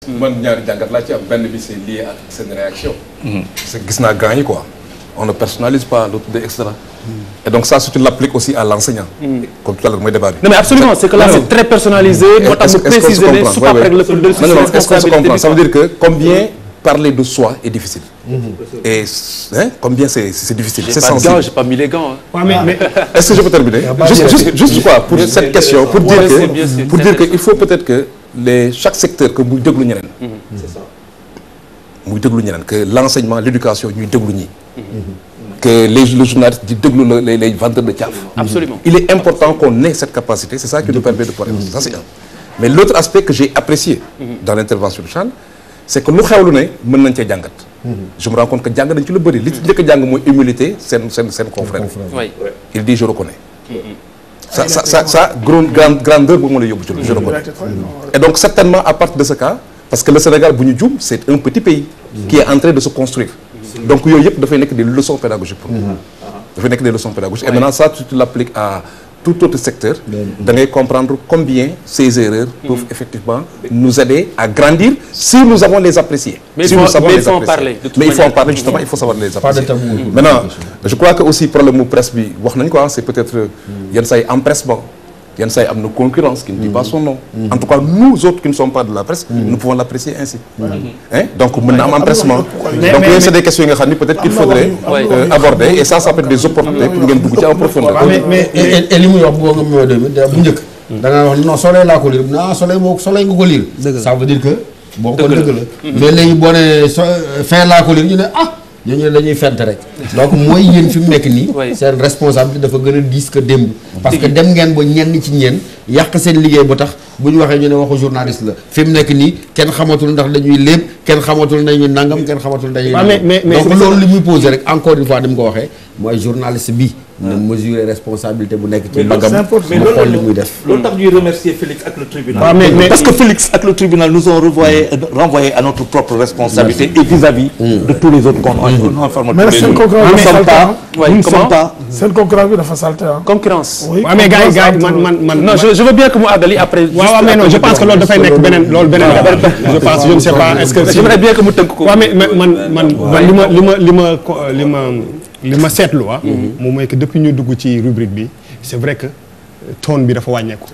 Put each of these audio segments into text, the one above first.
man ñaari jàngat laa ci am benn bi c'est lié ak seen réaction. parce que gis naa gars yi quoi. On ne personnalise pas l'autre extra. Et donc ça, si tu l'appliques aussi à l'enseignant. Comme tout à l'heure, moi débat. Non mais absolument, c'est que là c'est très personnalisé. Est-ce qu'on se comprend? Est-ce qu'on se comprend? Ça veut dire que combien parler de soi est difficile. Et combien c'est difficile. C'est sensible. J'ai pas mis les gants. Mais est-ce que je peux terminer? Juste quoi, pour cette question, pour dire qu'il faut peut-être que chaque secteur que vous déglu ñeneen. C'est ça. Muy déglu ñeneen que l'enseignement, l'éducation ñuy déglu ñi. Que les journalistes di déglu les vendeurs de caaf. Absolument. Il est important qu'on ait cette capacité, c'est ça qui nous permet de parler. Ça c'est un. Mais l'autre aspect que j'ai apprécié dans l'intervention de Charles, c'est que lu xewlu ne mën nañ cee jàngat. Je me rends compte que jàng nañ ci lu bëri li ci njëkk a jàng mooy humilité seen confrère. Il dit je reconnais. Ça grandeur boobu moo lay yóbbu ci je reconnais. Et donc certainement à partir de ce cas, parce que le Sénégal bu ñu jum c'est un petit pays qui est en train de se construire. Donc yooyu yëpp dafay nekk des leçons pédagogiques pour nous. Dafay nekk des leçons pédagogiques. Et maintenant ça tu l'appliques à tout autre secteur. Da ngay comprendre combien ces erreurs peuvent effectivement nous aider à grandir si nous avons les apprécier. Mais il faut en parler. Mais il faut en parler justement, il faut savoir les apprécier. Maintenant, je crois que aussi problème mu presse bi wax nañ quoi, c'est peut-être yenn saa yi empressement. Yenn saa yi am na concurrence qui ne dit pas son nom. En tout cas, nous autres qui ne sommes pas de la presse, nous pouvons l'apprécier ainsi. Donc, mën na am empressement. Donc, c'est des questions yi nga xam ni peut-être qu'il faudrait aborder et ça peut être des opportunités pour ngeen dugg ci en profondeur. mais li muy wax boo nga mooy bu njëkk. da nga wax non soleil laa ko lire soleil nga ko lire. ça veut dire que boo ko dëgg la. mais léegi boo nee fin laa ko lire ñu ne ñooñu dañuy fent rek. donc mooy yéen fi mu nekk nii. seen responsabilité dafa gën a diis que démb. parce que dem ngeen ba ñenn ci ñeen yàq seen liggéey ba tax bu ñu waxee ñu ne waxu journaliste la fi mu nekk nii kenn xamatul ndax dañuy lépp kenn xamatul dañuy nangam kenn xamatul dañuy. donc loolu li muy posé rek encore une fois ni mu ko waxee mooy journaliste bi. na mesurer responsabilité bu nekk ci mbagam. mais loolu xool li muy def. loolu tax ñuy remercier Félix ak le tribunal. parce que Félix ak le tribunal nous ont renvoyé à notre propre responsabilité et vis-à-vis de tous les autres qu'on informe. mais seen concurrence bi dafa salté ah. concurrence. oui mais gars yi man non je veux bien que mu àggali après. waaw mais non je pense que loolu dafay nekk beneen loolu beneen je pense je ne sais pas est-ce que. j'aimerais bien que mu tënk ko. waaw mais man li ma seetlu moom mooy que depuis ñu dugg ci rubrique bi c'est vrai que tone bi dafa wàññeeku.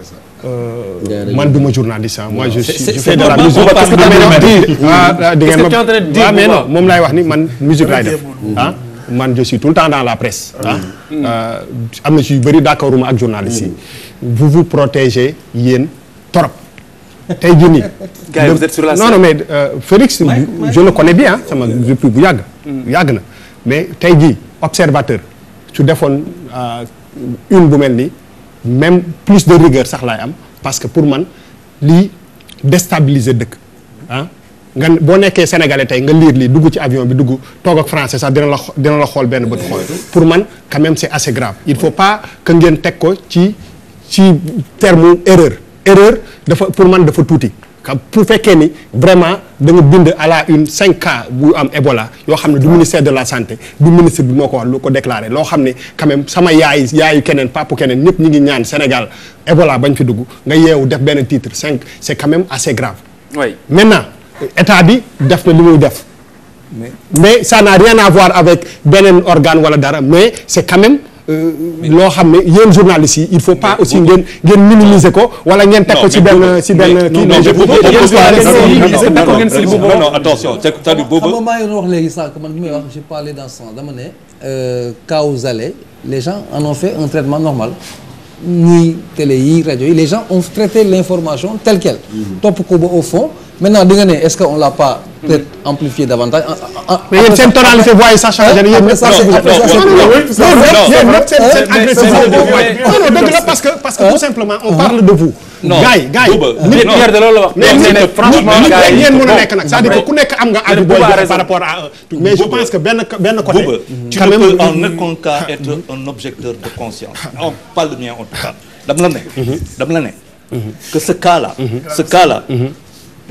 man duma journaliste moi je fais de la musique. parce que mais non moom laay wax ni man musique laay def man je suis tout le temps dans la presse am na ci yu bëri d'accord uma ak journaliste yi vous vous protégez yéen trop tey jii nii. gars yi vous êtes sur la scène. non mais Félix je le connais bien sama depuis bu yàgg na mais tey jii observateur su defoon une bu mel ni même plus de rigueur sax laay am parce que pour man lii déstabiliser dëkk nga boo nekkee sénégalais tey nga lire lii dugg ci avion bi dugg toog ak français sax dina la xool benn bët xool pour man quand même c'est assez grave il faut pas que ngeen teg ko ci terme erreur dafa pour man dafa tuuti pour fekkee ni vraiment da nga bind à la une 5 cas bu am Ebola yoo xam ne du ministère de la santé du ministre bi moo ko wax lu ko déclaré loo xam ne quand même sama yaayu keneen papu keneen ñëpp ñi ngi ñaan Sénégal Ebola bañ fi dugg nga yeewu def benn titre 5 c'est quand même assez grave. oui maintenant état bi def na li muy def mais ça n'a rien à voir avec beneen organe wala dara mais c'est quand même loo xam ne yéen journalistes yi il faut pas aussi ngeen minimiser ko wala ngeen teg ko ci benn kii. non attention c'est-à-dire boobu. xam nga maa ngi doon wax léegi sànq man bi may wax j'ai parlé dans ce sens dama ne cas Zale les gens en ont fait un traitement normal ñuy télé yi rajo yi les gens ont traité l'information telle quelle. topp ko ba au fond. maintenant di nga ne est-ce que on l'a pas peut-être amplifié davantage. mais yéen seen tonalité voix yi ça change. parce que tout simplement on parle de vous. gars yi nit Pierre de loolu la wax. mais franchement gars yi ngeen mën a nekk nag c'est-à-dire que ku nekk am nga àddu booy joxe par rapport à mais je pense que benn côté. tu ne peux en aucun cas être un objecteur de conscience. on parle de mien en tout cas. dama la ne que ce cas-là.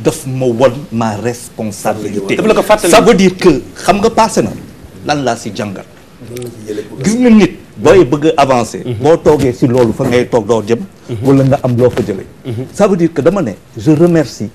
daf ma won ma responsabilité. ça veut dire que xam nga passé na lan laa si jàngat. gis nga nit booy bëgg a avancer. boo toogee si loolu fa ngay toog doo jëm. wala nga am loo fa jëlee. ça veut dire que dama ne je remercie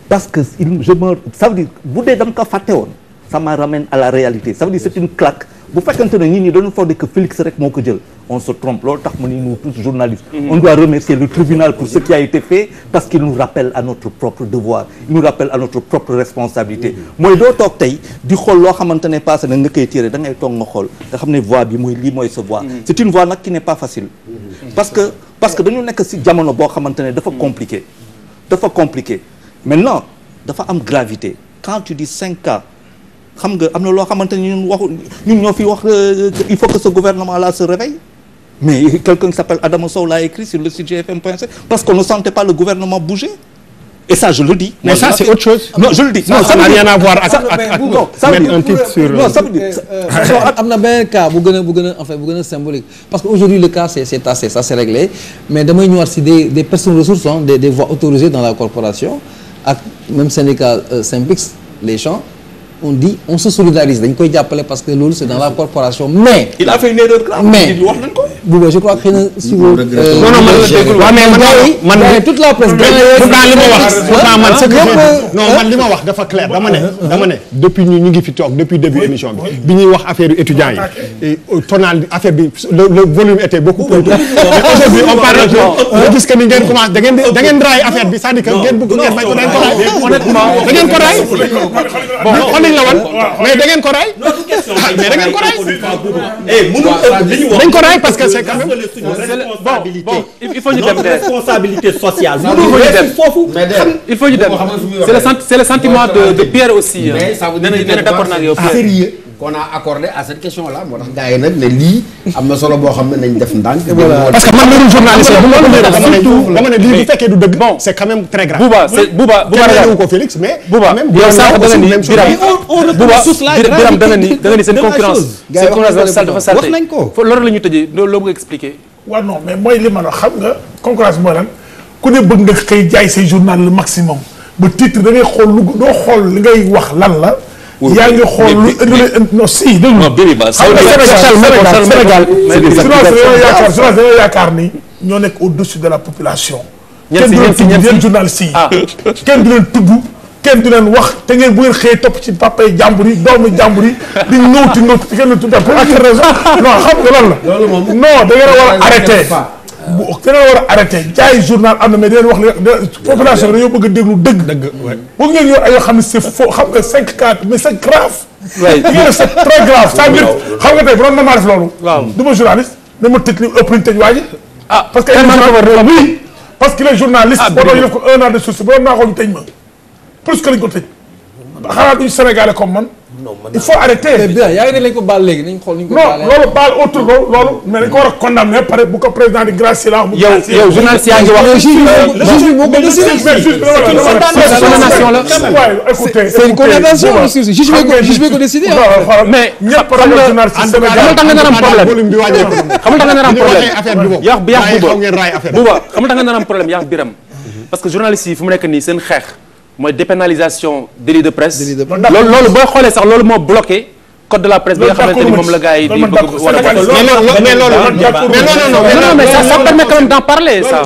parce que ça veut dire bu dee da nga ko fàtte woon ça me ramène à la réalité ça veut dire c'est une claque bu fekkente ne nit ñi dañu foog que Félix rek moo ko jël on se trompe loolu tax ma ni nous tous journalistes on doit remercier le tribunal pour ce qui a été fait parce qu'il nous rappelle à notre propre devoir il nous rappelle à notre propre responsabilité mooy doo toog tey di xool loo xamante ne passé na nga koy tiré da ngay toog nga xool nga xam ne voie bi mooy lii mooy sa voie c'est une voie nag qui n'est pas facile parce que dañu nekk ci jamono boo xamante ne dafa compliqué maintenant dafa am gravité quand tu dis 5 cas xam nga am na loo xamante ni ñun ñoo fi wax il faut que ce gouvernement là se réveille mais quelqu'un qui s'appelle Adama Sow l'a écrit sur le site GFM.sn parce qu'on ne sentait pas le gouvernement bouger et ça je le dis. mais ça c'est autre chose. non je le dis. non ça n'a rien à voir ak mettre un titre sur. non ça veut dire am na benn cas bu gën a symbolique parce que aujourd'hui le cas c'est tassé ça c'est réglé mais damay ñëwaat si des personnes ressources des voix autorisées dans la corporation ak même syndicat Synpics les champs. On dit on se solidarise dañ koy jàppale parce que loolu c'est dans la corporation mais. il a fait une erreur grave. mais wax nañ ko. Bouba je crois que xëy na si vous. man toute la presse. man li ma wax dafa clair dama ne depuis ñu ngi fi toog depuis début émission bi ñuy wax affaire yu étudiants yi tonal affaire bi le volume était beaucoup plus mais aujourd'hui on parle nga gis que ni ngeen commencé da ngeen raay affaire bi c'est-à-dire que ngeen bëgg ngeen bañ ko dañ ko raay honnêtement da ngeen ko raay bon la wan mais da ngeen ko raay mais da ngeen ko raay dañ ko raay parce que c'est quand même bon il faut ñu dem de responsabilité sociale il faut ñu dem c'est le sentiment de Pierre aussi mais ça veut dire d'accord naa yow sérieux qu'on a accordé à cette question là moo tax gars yi nag ne lii am na solo boo xam ne nañ def ndànk parce que man mbirum journaliste dama ne lii bu fekkee du dëgg bon c'est quand même très grave Bouba ragal ko Félix mais Bouba yow sànq da nga ni Biram da nga ni seen concurrence dafa salte wax nañ ko loolu la ñu tëjee loolu nga expliqué waaw non mais mooy li ma la xam nga concurrence mooy lan ku ne bëgg nga xëy jaay say journal le maximum ba titre da ngay xool lu doo xool li ngay wax lan la yaa ngi xool lu non si dégg nga Sénégal dañoo yaakaar ni ñoo nekk au-dessus de la population kenn du leen tudd yéen journalistes yi kenn du leen tudd kenn du leen wax te ngeen bu ngeen xëyee topp ci papay jàmbur yi doomu jàmbur yi di nóoti te kenn du tudd pour ak raison non xam nga lan la non da ngeen a war a arrêté da ngeen a war a arrêté jaay journal am na mais da ngeen wax population dañoo bëgg a déglu dëgg bu ngeen yor ay yoo xam ne c'est faux xam nga 5-4 mais c'est grave c'est très grave ça veut dire xam nga tey bu doon na maa def loolu du ma journaliste na ma tëj li ëpp liñ tëj waa ji parce que oui parce que les journalistes boo doon ñu def ko 1 an de sursis bu doon naa ko ñu tëj ma plus que lañ ko tëj xanaa duñu sénégalais comme man il faut arrêter. mais bien yaa ngi ne lañ ko baal léegi nañ xool ñu ko non loolu baal autre loolu mais dañ ko war a condamner pare bu ko président di gracier la wax. yow journaliste yaa ngi wax. juge bi moo ko décidé. c'est une condamnation juge bi ko décidé. mais ñëpp xam nga tax nga nar am problème xam nga tax nga nar am problème yaa Bouba xam nga tax nga nar am problème yaa Biram parce que journaliste yi fu mu nekk nii seen xeex mooy dépénalisation délit de presse. loolu booy xoolee sax loolu moo bloqué code de la presse bi nga xamante ni moom la gars yi di bëgg war a mais ça permet quand même d'en parler ça.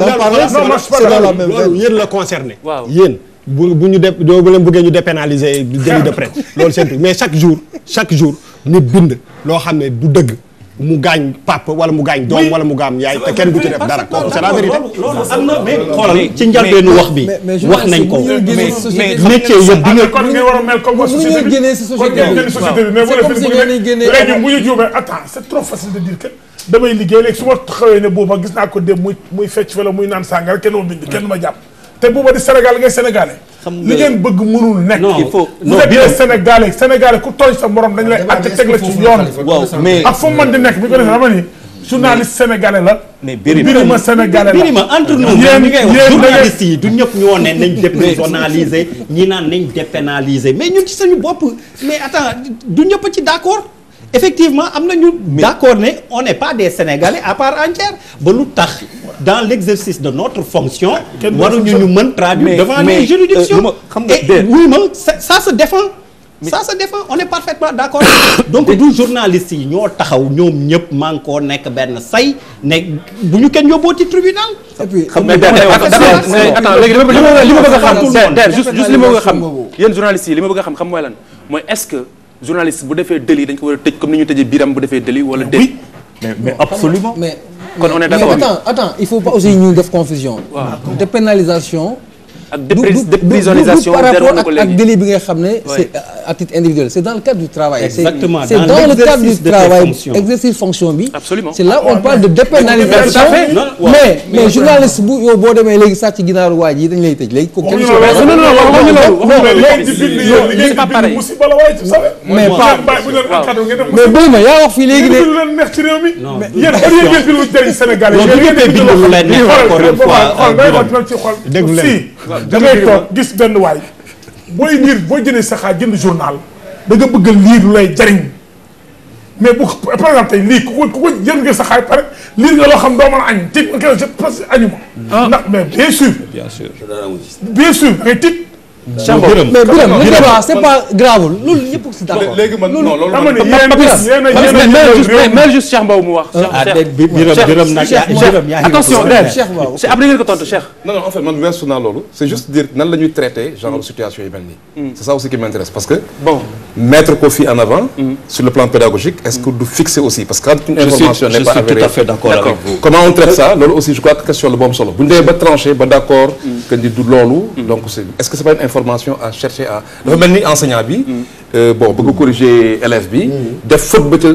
loolu yéen la concerné. waaw yéen bu ñu bu leen bëggee ñu dépénaliser délit de presse loolu c'est mais chaque jour nit bind loo xam ne du dëgg. mu gaañ papa wala mu gaañ doom wala mu gaañ yaay te kenn du ci def dara kooku c'est la vérité. loolu am na mais xoolal ci njëlbeenu wax bi. wax nañ ko mais métier yëpp di nga. kon ngeen war a mel comme société bi génnee si société bi mais léegi bu ñu juumee attends c'est trop facile de dire que damay liggéey léegi su ma xawee ne booba gis naa ko dem muy fecc fa la muy naan sàngara kenn ma bind kenn ma jàpp te booba di Sénégal ngay sénégalais. li ngeen bëgg mënul nekk. non il faut non bi Sénégalais ku tooñ sa morom dañ lay àtte teg la ci yoon. waaw mais ak fu mu mën di nekk bi ko defee dama ni journaliste sénégalais la. mais Birima sénégalais la Birima entre nous. yéen journalistes yi du ñëpp ñoo ne nañ dépénaliser ñi naan nañ dépénaliser mais ñun ci suñu bopp mais attends du ñëpp ci d'accord. effectivement am nañu d'accord ne on n'est pas des Sénégalais à part entière ba lu tax dans l'exercice de notre fonction waruñu ñu mën traduire devant les juridictions et oui ma ça se défend ça se défend on est parfaitement d'accord. donc du journalistes yi ñoo taxaw ñoom ñëpp maa ngi koo nekk benn say ne bu ñu kenn yóbboo ci tribunal. et puis attends léegi li ma bëgg a xam der juste li ma bëgg a xam yéen journalistes yi li ma bëgg a xam mooy lan mooy est-ce que journaliste bu defee délit dañ ko war a tëj comme ni ñu tëjee Biram bu defee délit wala délit. mais absolument. kon on est d'accord mais attends il faut pas aussi ñu def confusion. dépénalisation. ak déprisonnisation par rapport ak délit bi nga xam ne c'est à titre individuel c'est dans le cadre du travail. exactement c'est dans le cadre du travail exercice fonction bi. absolument c'est là on parle de dépénalisation. mais journaliste bu yow boo demee léegi sàcc ginaaru waa ji dañ lay tëj léegi. ko kenn mais bëri na yaa wax fii léegi ne. da ngay toog gis benn waay booy liir boo jëlee sa xaar jënd journal da nga bëgg a liir lu lay jariñ mais bu par exemple tey lii ku ko jënd nga sa xaar pare liir nga loo xam doo mën a añ tiit ma kenn parce que añu ma ndax mais bien sûr da ngay tiit mais Birame li nga wax c'est pas grave loolu ñëpp si d'accord. léegi man non loolu dama ne mais juste Cheikh Mbow mu wax. Birame nag attention Cheikh après ngeen ko tontu Cheikh. non en fait man weesu naa loolu c'est juste dire nan la ñuy traiter genre situation yi mel nii. c'est ça aussi qui m'intéresse parce que bon mettre ko fii en avant. sur le plan pédagogique est-ce que du fixer aussi parce que quand une information n'est pas avérée. Je suis tout à fait d'accord avec vous. Comment on traite ça loolu aussi je crois que question la bu am solo bu ñu demee ba tranché ba d'accord que ni du loolu. donc est-ce que c'est pas une information à chercher à dafa mel ni enseignant bi bon bëgg corriger élève bi def faute ba ca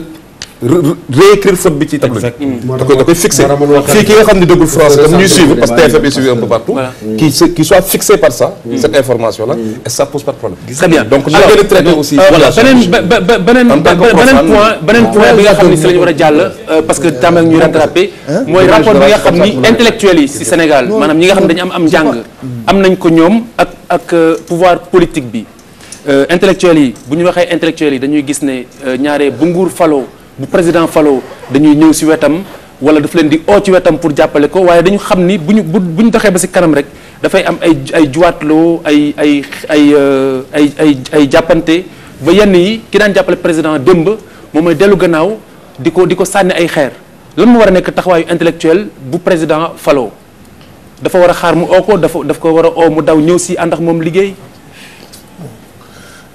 réécrire faute bi ci tableau bi da koy fixer fii ki nga xam ne déggul français comme ñuy suivre parce que TFM est suivi un peu partout qui soit fixé par ça cette information là et ça pose pas de problème. Très bien donc là nga traité aussi voilà beneen point bi nga xam ni si la ñu war a jàll parce que tam ak ñuy rattrapé mooy rapport bi nga xam ni intellectuels yi si Sénégal maanaam ñi nga xam ne dañu am njàng am nañ ko ñoom ak pouvoir politique bi intellectuels yi bu ñu waxee intellectuels yi dañuy gis ne ñaare bu nguur faloo bu président faloo dañuy ñëw si wetam wala daf leen di oo ci wetam pour jàppale ko waaye dañu xam ni bu ñu doxee ba si kanam rek dafay am ay juwaatloo ay jàppante ba yenn yi ki daan jàppale président démb moom mooy dellu gannaaw di ko sànni ay xeer lan mu war a nekk taxawaayu intellectuel bu président faloo dafa war a xaar mu oo ko daf ko war a oo mu daw ñëw si ànd ak moom liggéey.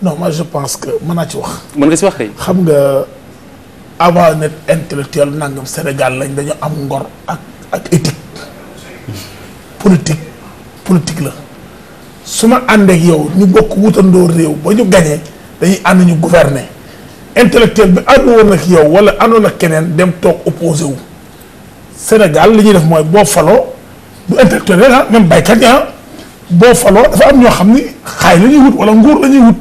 non moi je pense que mën naa ci wax. mën nga si wax kay. xam nga avant net intellectuel nangam Sénégal lañ dañu am ngor ak éthique politique la su ma ànd ak yow ñu bokk wutandoo réew ba ñu gañee dañuy ànd ñu gouverner intellectuel bi ànd woon ak yow wala àndoon ak keneen dem toog opposé wu Sénégal li ñuy def mooy boo faloo du intellectuel rek même baykat yi boo faloo dafa am ñoo xam ni xaay la ñuy wut wala nguur la ñuy wut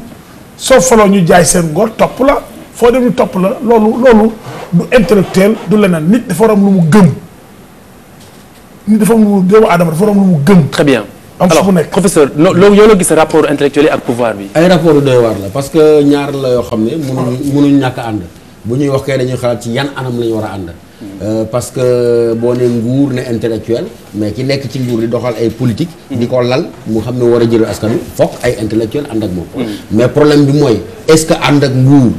soo faloo ñu jaay seen ngor topp la foo dem ñu topp la loolu du intellectuel du leneen nit dafa war am lu mu gëm nit dafa am lu mu doomu aadama dafa war am lu mu gëm. très bien am fu mu nekk professeur loolu yow la gis rapport intellectuel yi ak pouvoir bi. ay rapport yu doy waar la parce que ñaar la yoo xam ne mënuñ ñàkk a ànd bu ñuy wax kay dañuy xalaat ci yan anam la ñu war a ànd. parce que boo ne nguur ne intellectuel mais ki nekk ci nguur di doxal ay politique di ko lal mu xam ne war a jël askan wi fokk ay intellectuel ànd ak moom mais problème bi mooy est-ce que ànd ak nguur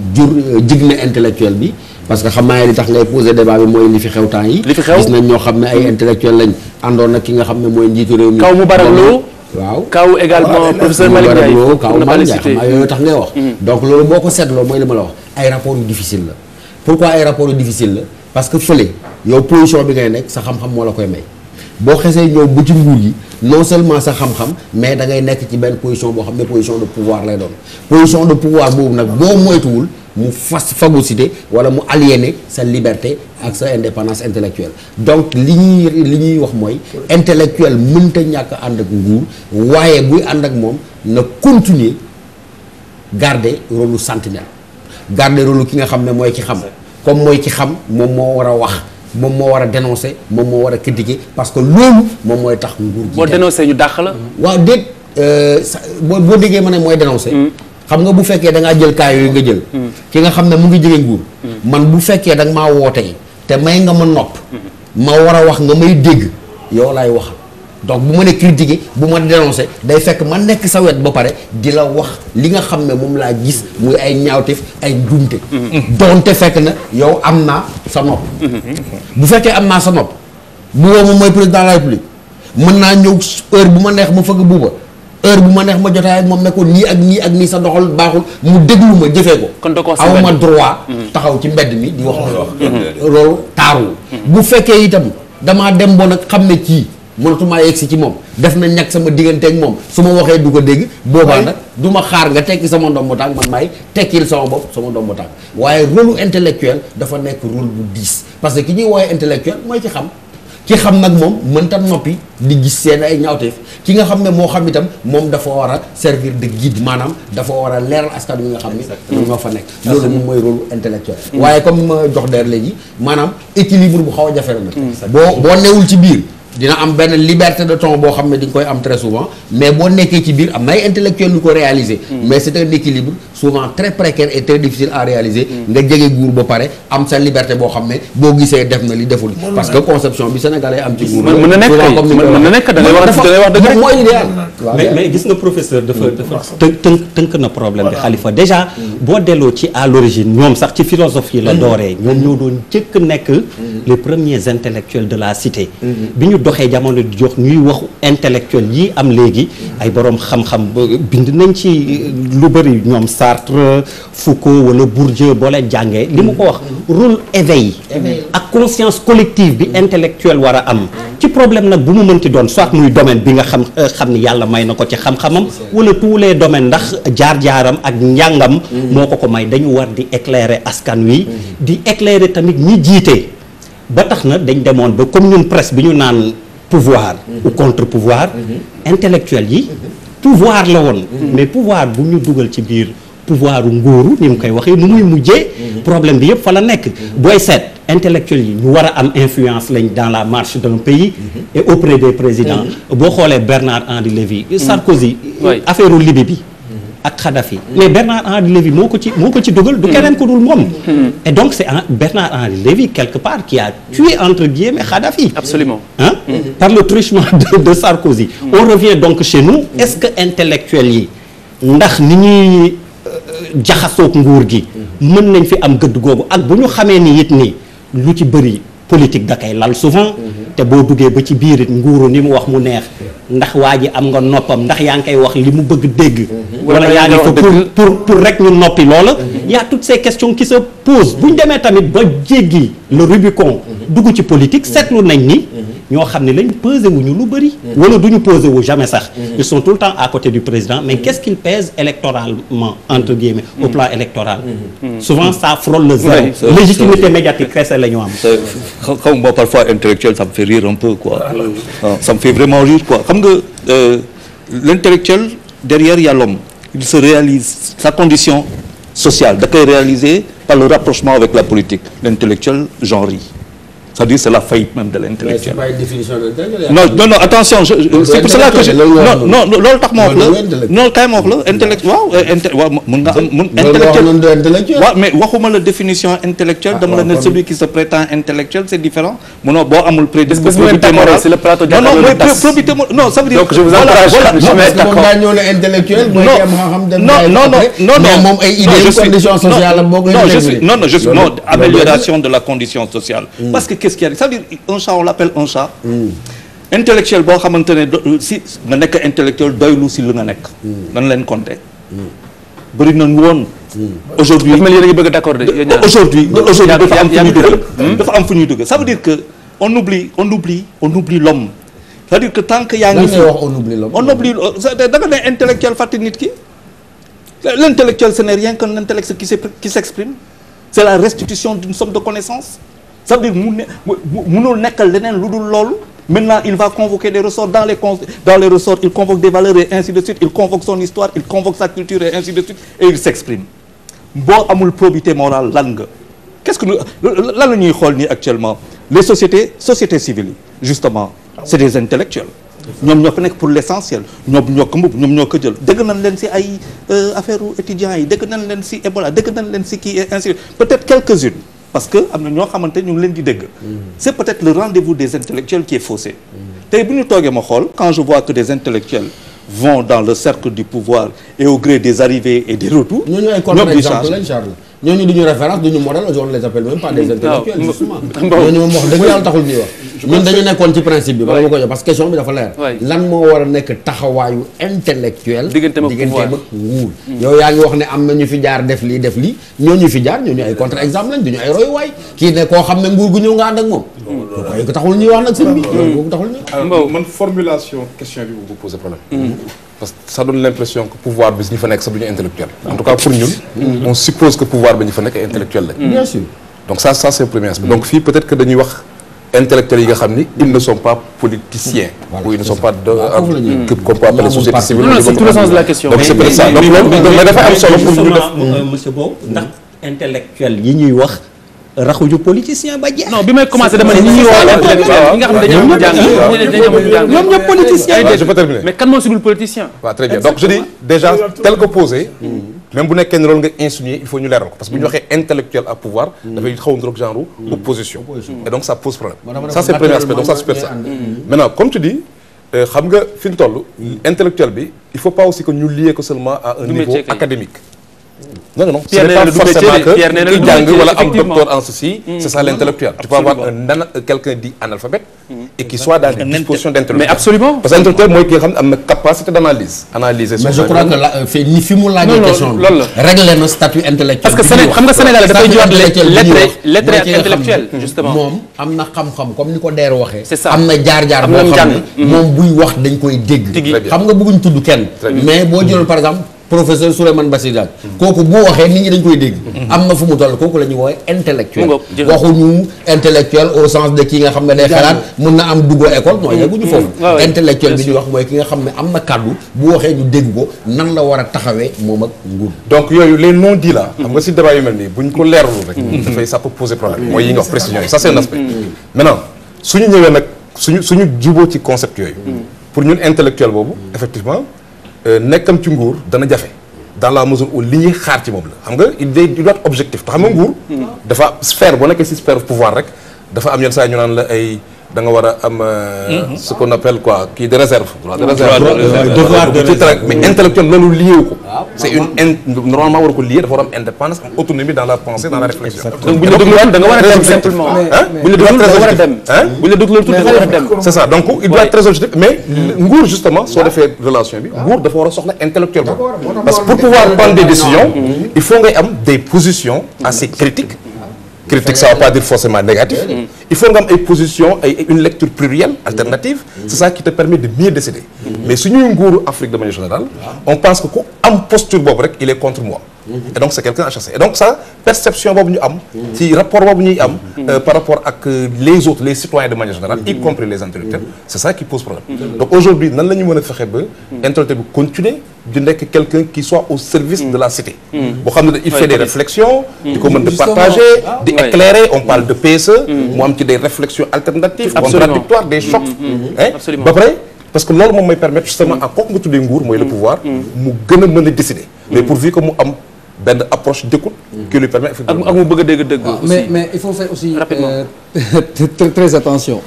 jig na intellectuel bi parce que xam naa li tax ngay poser débat bi mooy li fi xew temps yi gis nañ ñoo xam ne ay intellectuel lañ àndoon nag ki nga xam ne mooy njiitu réew mi kaw mu baraloo waaw kaw également professeur Malick Ndiaye kaw Malick Ndiaye xam naa yooyu tax ngay wax donc loolu boo ko seetloo mooy li ma la wax ay rapport yu difficile la pourquoi ay rapport yu difficile la parce que fële yow position bi ngay nekk sa xam-xam moo la koy may boo xesee ñëw bu ci nguur yi non seulement sa xam-xam mais da ngay nekk ci benn position boo xam ne position de pouvoir lay doon position de pouvoir boobu nag boo moytuwul mu phagocyté wala mu aliéné sa liberté ak sa indépendance intellectuelle donc li ñuy wax mooy intellectuel mënta ñàkk ànd ak nguur waaye buy ànd ak moom na continuer garder rôle lu sentinelle garder rôle ki nga xam ne mooy ki xam comme mooy ki xam moom moo war a wax moom moo war a dénoncer moom moo war a critiquer parce que loolu moom mooy tax nguur gi. boo dénoncer ñu dàq la. waaw déet boo déggee ma ne mooy dénoncer. xam nga bu fekkee da ngaa jël cas yooyu nga jël. ki nga xam ne mu ngi jege nguur. man bu fekkee da nga maa wootee te may nga ma nopp. ma war a wax nga may dégg yow laay waxal donc bu ma ne critiquer bu ma dénoncer day fekk ma nekk sa wet ba pare di la wax li nga xam ne moom laa gis muy ay ñaawteef ay njuumte doonte fekk na yow am naa sa nopp bu fekkee am naa sa nopp bu woo moom mooy président de la république mën naa ñëw heure bu ma neex ma fëgg buuba heure bu ma neex ma jotaay ak moom ne ko nii ak nii ak nii sa doxal baaxul mu déglu ma jëfee ko aw ma droit taxaw ci mbedd mi di wax loolu taaruwul bu fekkee itam damaa dem bo nag xam ne kii mënatumaa yegsi ci moom def na ñàkk sama digganteeg moom su ma waxee du ko dégg boobaa nag du ma xaar nga tekki sama ndombo tànk man maay tekkil sama bopp sama ndombo tànk waaye rôle intellectuel dafa nekk rôle bu diis parce que ki ñuy woowee intellectuel mooy ki xam nag moom mënta noppi di gis seen ay ñaawteef ki nga xam ne moo xam itam moom dafa war a servir de guide maanaam dafa war a leeral askan wi nga xam ne ñoo fa nekk loolu moom mooy rôle intellectuel waaye comme ma jox der léegi maanaam équilibre bu xaw a jafe la nag boo newul ci biir dina am benn liberté de ton boo xam ne di nga koy am très souvent mais boo nekkee ci biir am na ay intellectuels yu ko réaliser mais c'est un équilibre souvent très précaire et très difficile à réaliser nga jege nguur ba pare am sa liberté boo xam ne boo gisee def na li deful parce que conception bi sénégalais am ci nguur mën na nekk da ngay wax dëgg mooy idéal mais gis nga professeur dafa tënk na problème bi Khalifa déjà boo delloo ci à l'origine ñoom sax ci philosophie la dooree ñoom ñoo doon jëkk nekk les premiers intellectuels de la cité bi ñu doxee jamono di jox ñuy waxu intellectuel yi am léegi ay borom xam-xam bind nañ ci lu bëri ñoom Sartre Foucault wala Bourdieu boo leen jàngee li mu ko wax rôle éveil ak conscience collective bi intellectuel war a am ci problème nag bu mu mënti doon soit muy domaine bi nga xam ni yàlla may na ko ci xam-xamam wala tous les domaines ndax jaar-jaaram ak njàngam moo ko may dañu war di éclairer askan wi di éclairer tamit ñi jiite ba tax na dañ demoon ba comme ñun presse bi ñu naan pouvoir ou contre pouvoir intellectuel yi pouvoir la woon mais pouvoir bu ñu dugal ci biir pouvoir u nguuru ni mu koy waxee nu muy mujjee problème bi yëpp fa la nekk booy seet intellectuels yi ñu war a am influence lañ dans la marche d'un pays et auprès des présidents boo xoolee Bernard-Henri Lévy Sarkozy affaire u Libye bi ak Kadhafi mais Bernard-Henri Lévy moo ko ci dugal du keneen ko dul moom et donc c'est Bernard-Henri Lévy quelque part qui a tué entre guillemets Kadhafi absolument par le truchement de Sarkozy on revient donc chez nous est-ce que intellectuels yi ndax ni ñuy jaxasoog nguur gi mën nañ fi am gëdd googu ak bu ñu xamee ni it ni lu ci bëri politique da koy lal souvent te boo duggee ba ci biir it nguuru ni mu wax mu neex ndax waa ji am nga noppam ndax yaa ngi koy wax li mu bëgg dégg wala yaa ngi ko pour rek ñu noppi loola y a toutes ces questions qui se posent bu ñu demee tamit ba jéggi le Rubicon dugg ci politique seetlu nañ ni ñoo xam ne lañ pesé wuñu lu bëri wala duñu pesé wu jamais sax ils sont tout le temps à côté du président mais qu'est-ce qu'ils pèsent électoralement entre guillemets au plan électoral souvent ça frôle le zéro légitimité médiatique kese la ñu am xaw ma parfois intellectuel ça me fait rire un peu quoi ça me fait vraiment rire quoi xam nga l'intellectuel derrière il y a l'homme il se réalise sa condition sociale da koy réaliser par le rapprochement avec la politique l'intellectuel j'en ris c'est-à-dire c'est la faillite même de l'intellectuel. Mais c'est pas une définition d'intellectuel. Non, attention, c'est pour cela que je... Non, loolu tax ma wax la. Non, kay ma wax la intellectuel waaw mën nga am intellectuel. Waaw, mais waxuma la définition intellectuelle, dama la ne celui qui se prétend intellectuel, c'est différent. Munoo boo amul probité morale. C'est le plateau de probité morale. Non, ça veut dire. Donc je vous encourage. Je mets d'accord. Intellectuel, non, moom ay idées conditions sociales non, je suis amélioration de la condition sociale. Parce que qu'est-ce qui arrive? Ça veut dire un chat on l'appelle un chat. Intellectuel boo xamante ne si nga nekk intellectuel doylu si lu nga nekk. dañ leen compter. bëri nañu woon. aujourd'hui dafa mel ni yéen a ngi bëgg d'accord de. aujourd'hui dafa am fu ñuy dugg ça veut dire que on oublie l'homme. c'est-à-dire que tant que yaa ngi fi on oublie l'homme. on oublie da nga ne intellectuel fàtte nit ki. L'intellectuel ce n'est rien qu'un intellect qui s'exprime. C'est la restitution d'une somme de connaissances. Ça veut dire munul nekkal leneen lu dul loolu. Maintenant il va convoquer des ressorts dans les ressorts il convoque des valeurs et ainsi de suite il convoque son histoire il convoque sa culture et ainsi de suite et il s'exprime. boo amul probité morale lan nga. qu'est-ce que lan la ñuy xool nii actuellement les sociétés civiles yi justement c'est des intellectuels. ñoom ñoo ko nekk pour l'essentiel ñoom ñoo ko mbub ñoom ñoo ko jël dégg nañ leen ci ay affaire étudiants yi dégg nañ leen ci Ebola dégg nañ leen ci kii et ainsi peut-être quelques-unes parce que am na ñoo xamante ñu ngi leen di dégg c'est peut-être le rendez-vous des intellectuels qui est faussé tey bu ñu toogee ma xool quand je vois que des intellectuels vont dans le cercle du pouvoir et au gré des arrivées et des retours. ñooñu ay contre-exemple lañ Charles ñooñu duñu référence duñu modèle on les appelle même pas des intellectuels justement ñooñu moom wax dëgg yàlla taxul ñuy wax ñun dañu nekkoon ci principe bi bala ma ko jox parce que question bi dafa leer lan moo war a nekk taxawaayu intellectuel digganteem ak nguur yow yaa ngi wax ne am na ñu fi jaar def lii ñooñu fi jaar ñooñu ay contre-exemple lañ duñu ay royuwaay kii ne koo xam ne nguur gu ñëw nga ànd ak moom ko taxul ñuy wax nag sëñ bi boobu taxul ñuy man formulation question bi bu poser problème parce que ça donne l'impression que pouvoir bi ñu fa nekk sax duñu intellectuel en tout cas pour ñun on suppose que pouvoir bi ñu fa nekk ay intellectuel lañ bien sûr donc ça c'est le premier aspect donc fii peut-être que dañuy wax intellectuels yi nga xam ni ils ne sont pas politiciens ou ils ne sont pas qu'on peut appeler société civile c'est tout le sens de la question donc c'est peut-être ça donc loolu mais dafa am solo pour ñu def monsieur Bow ndax intellectuel yi ñuy wax raxuju politicien ba jeex. non bi may commencé dama ne ñi ñuy woo intellectuel yi nga xam ne dañoo jàng ñoom ñëpp politicien je peux terminer mais kan moo ciblul politicien waaw très bien donc je dis déjà tel que posé même bu nekkee ne loolu nga insinuer il faut ñu leeral ko parce que bu ñu waxee intellectuel à pouvoir dafay xaw a niroog genre opposition et donc ça pose problème ça c'est le premier aspect donc ça super ça maintenant comme tu dis xam nga fi ñu toll intellectuel bi il faut pas aussi que ñu lier ko seulement à un niveau académique non ce n'est pas forcément que ki jàng wala am docteur en ceci c'est ça l'intellectuel tu peux avoir quelqu'un dit analphabète et qui soit dans des dispositions d'intellectuel mais absolument parce que intellectuel mooy ki nga xam ne am na capacité d'analyse analyser mais je crois que ni fi mu laajee question bi régler na statut intellectuel parce que xam nga Sénégal dafay jox lettré ak intellectuel justement moom am na xam-xam comme ni ko deer waxee c'est ça am na jaar-jaar boo xam ne moom buy wax dañ koy dégg xam nga bëgguñ tudd kenn mais boo jëloon par exemple professeur Souleymane Bassirou Diagne kooku bu waxee nit ñi dañ koy dégg am na fu mu toll kooku la ñuy woowee intellectuel waxuñu intellectuel au sens de ki nga xam ne day xalaat mën na am duggo école non yegguñu foofu intellectuel bi ñuy wax mooy ki nga xam ne am na kàddu bu waxee ñu dégg ko nan la war a taxawee moom ak nguur donc yooyu les non-dits là xam nga si débat yu mel nii buñ ko leeralul rek dafay ça peut poser problème mooy yi nga wax précision yi ça c'est un aspect maintenant suñu ñëwee nag suñu juboo ci concept yooyu pour ñun intellectuel boobu effectivement nekkam ci nguur dana jafe dans la mesure où li ñuy xaar ci moom la xam nga il doit être objectif te xam nga nguur dafa sphère boo nekkee si sphère pouvoir rek dafa am yenn saa ñu naan la ay da nga war a am ce qu'on appelle quoi kii de réserve droit de réserve devoir de réserve mais intellectuel loolu lié wu ko c'est normalement war ko lié dafa war am indépendance am autonomie dans la pensée dans la réflexion donc bu ñu la dégluwoon da nga war a dem simplement bu ñu la dégluwoon da nga war a dem bu ñu la dégluwoon tuuti da nga war a dem c'est ça donc il doit être très objectif mais nguur justement soo defee relation bi nguur dafa war a soxla intellectuel boobu parce que pour pouvoir prendre des décisions il faut ngay am des positions assez critiques critique ça veut pas dire forcément négatif il faut nga am ay positions ay une lecture plurielle alternative c'est ça qui te permet de mieux décider mais suñuy nguuru Afrique de manière générale on pense que ku am posture boobu rek il est contre moi et donc c'est quelqu'un à chasser et donc ça perception boobu ñu am ci rapport boobu ñuy am par rapport ak les autres les citoyens de manière générale y compris les intellectuels c'est ça qui pose problème donc aujourd'hui nan la ñu mën a fexe ba intellectuel bi continuer di nekk quelqu'un qui soit au service de la cité boo xam ne il fait des réflexions di ko mën de partager di éclairer on parle de PSE mu am ci des réflexions alternatives contradictoires des chocs ba pare parce que loolu moom mooy permettre justement à kooku nga tuddee nguur mooy le pouvoir mu gën a mën a décider mais pourvu que mu am benn approche d'écoute qui lui permet ak mu bëgg a dégg dëgg mais il faut faire aussi très attention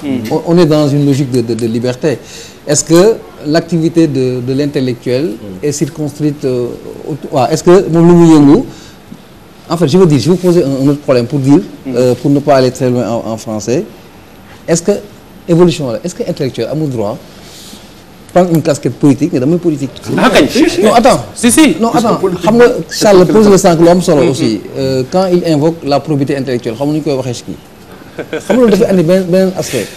on est dans une logique de liberté est-ce que l'activité de l'intellectuel est circonscrite waaw est-ce que moom lu muy yëngu en fait je veux dire je vais vous poser un autre problème pour dire pour ne pas aller très loin en français est-ce que évolution la est-ce que intellectuel amul droit prendre une casquette politique mais damay politique. ah kañ non attends si non attends xam nga Charles pose le sànq lu am solo aussi quand il invoque la probité intellectuelle xam nga ñu koy waxee ci kii xam nga loolu dafay andi beneen aspect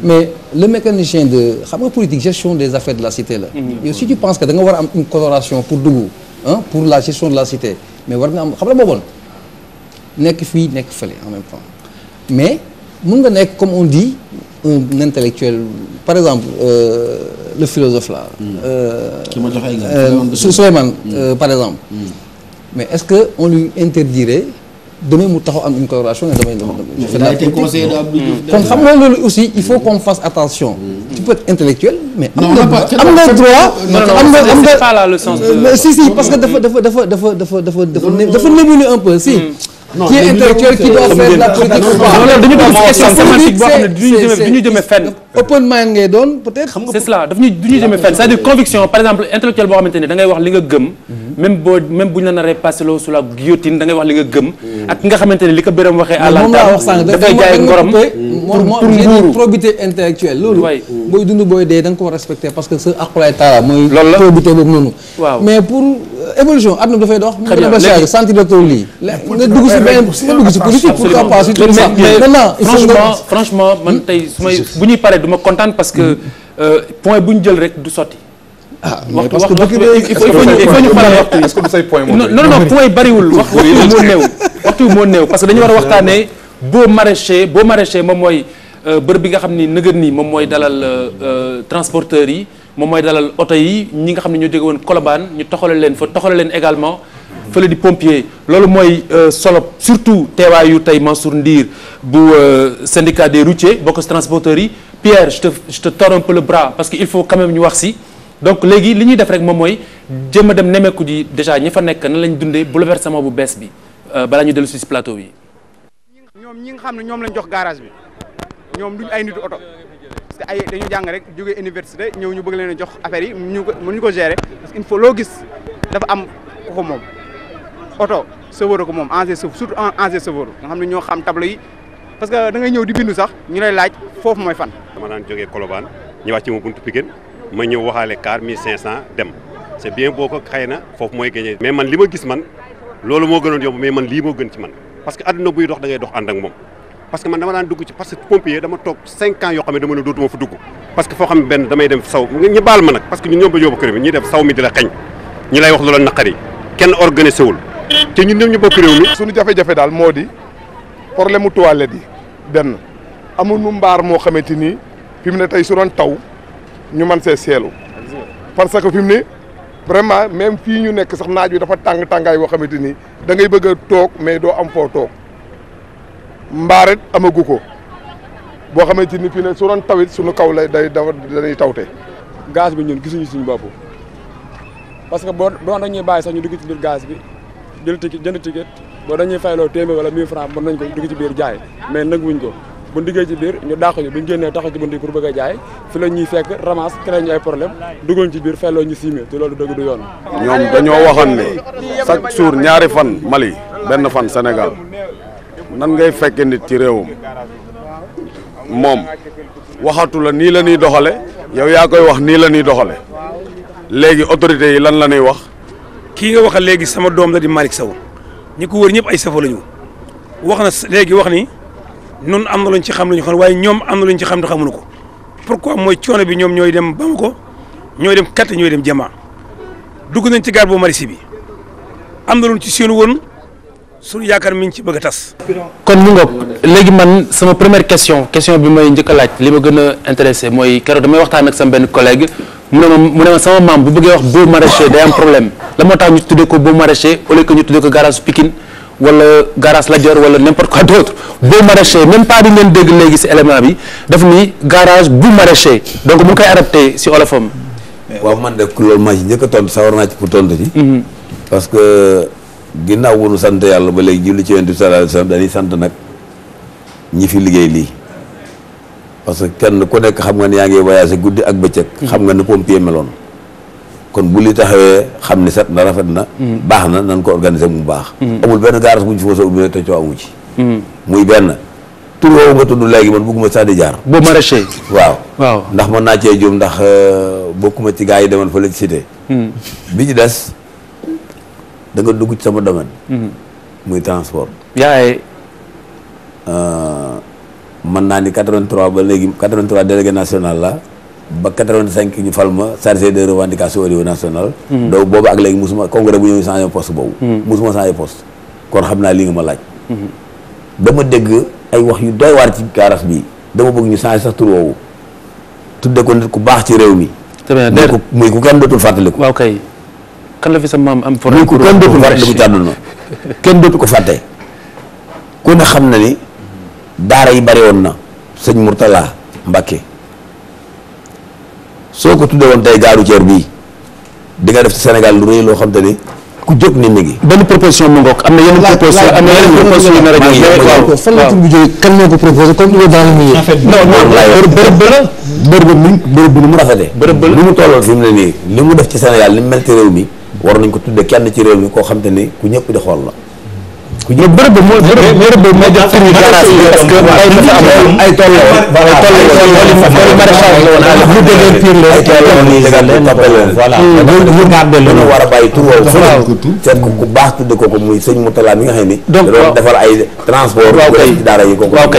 mais le mécanicien de xam nga politique gestion des affaires de la cité la yow si tu penses que da nga war a am une coloration pour dugg pour la gestion de la cité mais war nga am xam la booboon nekk fii nekk fële en même temps mais mën nga nekk comme on dit un intellectuel par exemple le philosophe là. ki ma joxe exemple. Souleymane par exemple. mais est-ce que on lui interdirait demain mu taxaw am une coloration ne damay. il a été conseiller d'Abdou Diouf. kon xam nga loolu aussi il faut qu'on fasse attention. tu peux être intellectuel mais. am nga droit. non c'est pas là le sens de. si parce que dafa nébuleux un peu si. qui est intellectuel qui doit faire de la politique ou pas. dañu dugg ci question sémantique boo xam ne du ñu jëmee fenn. open mind ngay doon peut-être. c'est cela du ñu jëmee fenn c'est-à-dire conviction par exemple intellectuel boo xamante ne da ngay wax li nga gëm. même bu ñu la naree passé loo sous la guillotine da ngay wax li nga gëm. ak nga xamante ne li ko Birame waxee. à l'entame dafay jaay ngorom pour nguuru probité intellectuelle loolu. booy dund booy dee da nga ko respecter parce que sa aqulay taala mooy. probité boobu noonu. mais pour évolution àdduna dafay dox. léegi sentir la tool lii. nga dugg si benn nga dugg si politique pourquoi pas si tout ça. maintenant franchement man tey su may bu ñuy paree du ma kontaan parce que point bu ñu jël rek du sotti. mais parce que il faut ñu faral waxtu yi. est-ce que du say point non point yi bariwul waxtu moo néew parce que dañu war a waxtaanee boo maraîcher moom mooy bërëb bi nga xam ni nëgër nii moom mooy dalal transporteurs yi moom mooy dalal oto yi ñi nga xam ne ñoo jóge woon Colobane ñu toxale leen également fële di pompier loolu mooy solo surtout teewaayu tey Mansour Ndir bu syndicat des routiers bokk transporteurs yi Pierre je te tords un peu le bras parce que il faut quand même ñu wax si donc léegi li ñuy def rek moom mooy jéem a dem nemeeku ji déjà ñi fa nekk nan lañ dundee bouleversement bu bees bi balaa ñu dellu si plateau bi. ñoom ñi nga xam ne ñoom lañ jox garage bi ñoom duñ ay nitu oto parce que ay dañu jàng rek jógee université ñëw ñu bëgg leen a jox affaire yi mënuñu ko gérer parce que il faut loo gis dafa am ku ko moom oto chauffeur ko moom ancien chauffeur surtout ancien chauffeur nga xam ne ñoo xam tableau yi parce que da ngay ñëw di bindu sax ñu lay laaj foofu mooy fan. dama daan jógee Colobane ñëwaat ci ma buntu Pikine ma ñëw waxaale car 1500 dem c'est bien boo ko xëy na foofu mooy gagné. mais man li ma gis man loolu moo gënoon yomb mais man lii moo gën ci man parce que adduna buy dox da ngay dox ànd ak moom parce que man dama daan dugg ci parce que pompier dama toog 5 ans yoo xam ne dama ne dootuma fa dugg parce que foo xam ne benn damay dem saw ñu baal ma nag parce que ñun ñoom ba yóbbu kër bi ñuy def saw mi di la xañ ñi lay wax loola naqari kenn organisé wul te ñun ñëpp ñu bokk réew mi. suñu jafe-jafe daal moo di problème mu toilette yi benn amuñu mbaar moo xamante ni fi mu ne tey su doon taw ñu mën see seelu parce que fi mu ne vraiment même fii ñu nekk sax naaj wi dafa tàngaay boo xamante ni da ngay bëgg a toog mais doo am foo toog mbaaret amagu ko boo xamante ni fii ne su doon tawit suñu kaw lay dañuy tawte. gaz bi ñun gisuñu suñu bopp parce que boo dañuy bàyyi sax ñu dugg ci biir gaz bi jënd ticket boo dañuy fayloo téeméer wala 1000 francs mën nañ ko dugg ci biir jaay mais nag wuñ ko bu diggee ci biir ñu dàq ñu bu ñu génnee taxaw ci bunt yi pour bëgg a jaay fi la ñuy fekk ramasse créé ñu ay problème duggoon ci biir fayloo ñu 6000 te loolu dëgg du yoon. ñoom dañoo waxoon ne chaque jour ñaari fan Mali benn fan Sénégal nan ngay fekke nit ci réewum moom waxatu la nii la ñuy doxale yow yaa koy wax nii la ñuy doxale léegi autorités yi lan la ñuy wax. kii nga waxal léegi sama doom la di Malick Sow ñi ko wër ñëpp ay safo la ñu wax na léegi wax ni nun am na luñ ci xam lu ñu xam waaye ñoom am na luñ ci xam te xamuñu ko pourquoi mooy coono bi ñoom ñooy dem Bamako ñooy dem Katt ñooy dem Jama dugg nañ ci gaar boo Marissi bi am na luñ ci séenu woon suñu yaakaar mi ngi ci bëgg a tas. kon mu ngoog léegi man sama première question bi may njëkk a laaj li ma gën a intéressé mooy keroog damay waxtaan ak sama benn collègue mu ne ma sama maam bu bëggee wax beau maraîcher day am problème la moo tax ñu tuddee ko beau maraîcher au lieu que ñu tuddee ko garage Pikine wala garage Lat Dior wala n'importe quoi d'autre beau maraîcher même pas di ngeen dégg léegi si élément bi daf ni garage bu maraîcher donc mu koy adapté si olofam. waaw man de loolu maa ci njëkk a tontu sawar naa ci pour tontu ci. parce que ginnaaw wu nu sant yàlla ba léegi julli ci Yonent bi sallallahu alayhi wasallam dañuy sant nag ñi fi liggéey lii parce que kenn ku nekk xam nga ne yaa ngi voyagé guddi ak bëccëg. xam nga ne pompier meloon. kon bu li taxawee xam ni set na rafet na. baax na nan ko organiser mu baax. amul benn garage bu ñu fi mos a ubbi te coow amu ci. muy benn tur woowu nga tudd léegi man bëgguma sax di jaar. beau maraîcher. waaw ndax mën naa cee juum ndax bokkuma ci gars yi demoon fa la ci cité. bi ci des da nga dugg ci sama domaine. muy transport. mën naa ni 83 ba léegi 83 délégué national la. ba 85 ñu fal ma chargé de revendication au niveau national. donc boobu ak léegi musuma congrès bu ñëw changé poste boobu. musuma changé poste. kon xam naa li nga ma laaj. dama dégg ay wax yu doy waar ci garage bi dama bëgg ñu changé sax tur woowu. tudde ko nit ku baax ci réew mi. muy ku kenn dootul fàttaliku. waaw kay kan la fi sa maam am. muy ku kenn dootul fàttaliku ci àdduna kenn dootu ko fàtte. ku ne xam na ni daara yi bari woon na sëñ Mourtala Mbacké. soo ko tuddee woon tey gaaru ceer bii di nga def ci Sénégal lu rëy loo xam te ni ku jóg ni mi ngi. benn proposition mu ngoog am na yeneen proposition am na yeneen proposition yu nar a ñëw. fan la tur bi jógee kan moo ko proposé comme il est dans le milieu. en fait bërëb bi ni mu rafetee. bërëb ba la li mu tolloon fi mu ne nii li mu def ci Sénégal li mu mel ci réew mi war nañ ko tudde kenn ci réew mi koo xam te ni ku ñëpp di xool la. ku ñëpp bërëb ba moo bërëb ba moo jox tur bi garage bi parce que ay dafa am ay tool la woon. voilà tool la woon maraîchage la woon àll bu déggee pire la ay tool la woon yi tegal leen toppal leen voilà ñu garde leen war a bàyyi tur woowu seet ko ku baax tudde ko muy sëñ Moutala mi nga xam ni da doon defal ay transport ci daara yi kooku waaw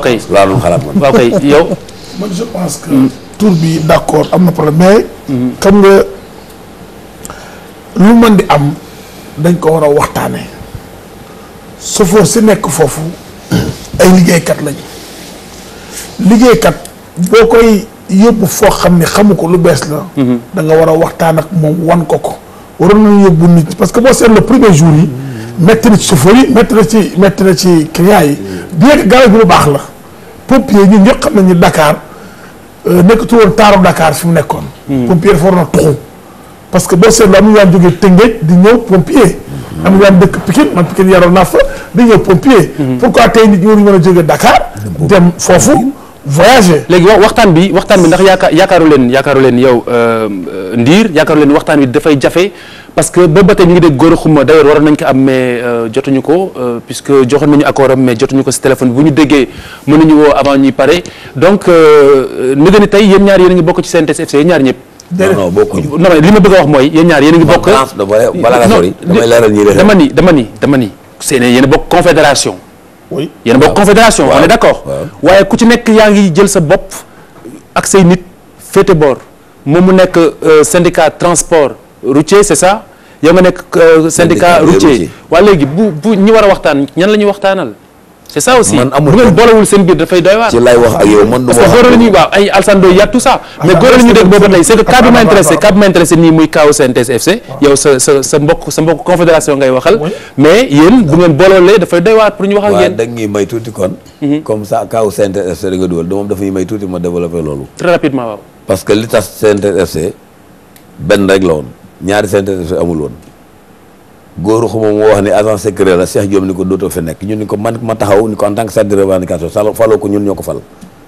kay laa doon xalaat man waaw kay yow man je pense que tur bi d'accord am na problème mais xam nga lu mën di am dañ ko war a waxtaane chauffeur si nekk foofu ay liggéeykat lañu liggéeykat boo koy yóbbu foo xam ne xamu ko lu bees la da nga war a waxtaan ak moom wan ko waroon nañu yóbbu nit parce que boo seet le premier jour yi métti na ci chauffeur yi métti na ci client yi bien que garage bi lu baax la pompier ñun ñëpp xam nañu Dakar nekkatu woon taaru Dakar fi mu nekkoon pompier dafa waroon a tuxu parce que boo seetloo am na ñu daan jógee Tëngéej di ñëw pompier am na dëkk Pikine man Pikine yaroon naa fa di ñëw pompier pourquoi tey nit ñi waruñu mën a jógee Dakar dem foofu voyager. léegi waxtaan bi ndax yaakaaru leen yow Ndiir yaakaaru leen waxtaan bi dafay jafe parce que boobu ba tey ñu ngi dégg góor a xuma d'ailleurs waroon nañ ko am mais jotuñu ko puisque joxoon nañu accord am mais jotuñu ko si téléphone bu ñu déggee mën nañu woo avant ñuy pare donc ni nga ni tey yéen ñaar yéen a ngi bokk ci CNTS FC yéen ñaar ñëpp. non bokkuñu. non li ma bëgg a wax mooy yéen ñaar yéen a ngi bokk. balaa nga sori damay leeral ñi dama ni seen yéen a bokk confédération. oui yéen a bokk confédération on est d'accord. waaye ku ci nekk yaa ngi jël sa bopp ak say nit féete boor moom mu nekk syndicat transport routier c'est ça yow nga nekk syndicat routier. waa léegi bu ñi war a waxtaan ñan la ñuy waxtaanal. c'est ça aussi bu ngeen boolewul seen biir dafay doy waar. ci lay wax ak yow man du ma wax parce que góor la ñuy waaw ay Alassane Ndoye y a tout ça. mais góor la ñuy dégg booba tey c'est que cas bi ma intéressé nii muy cas CNTS FC. yow sa mbokk confédération ngay waxal. mais yéen bu ngeen boolewulee dafay doy waar pour ñu wax ak yéen. waaw da ñuy may tuuti kon. comme ça cas CNTS FC da nga dugal moom dafa ñuy may tuuti ma développé loolu. très rapidement waaw. parce que li tax CNTS FC benn rek la woon ñaari CNTS FC amul woon. góoru xuma moo wax ni agent secret la Cheikh Diop ni ko dootoo fi nekk ñun ni ko man ma taxaw ni ko en tant que chef de revendication faloo ko ñun ñoo ko fal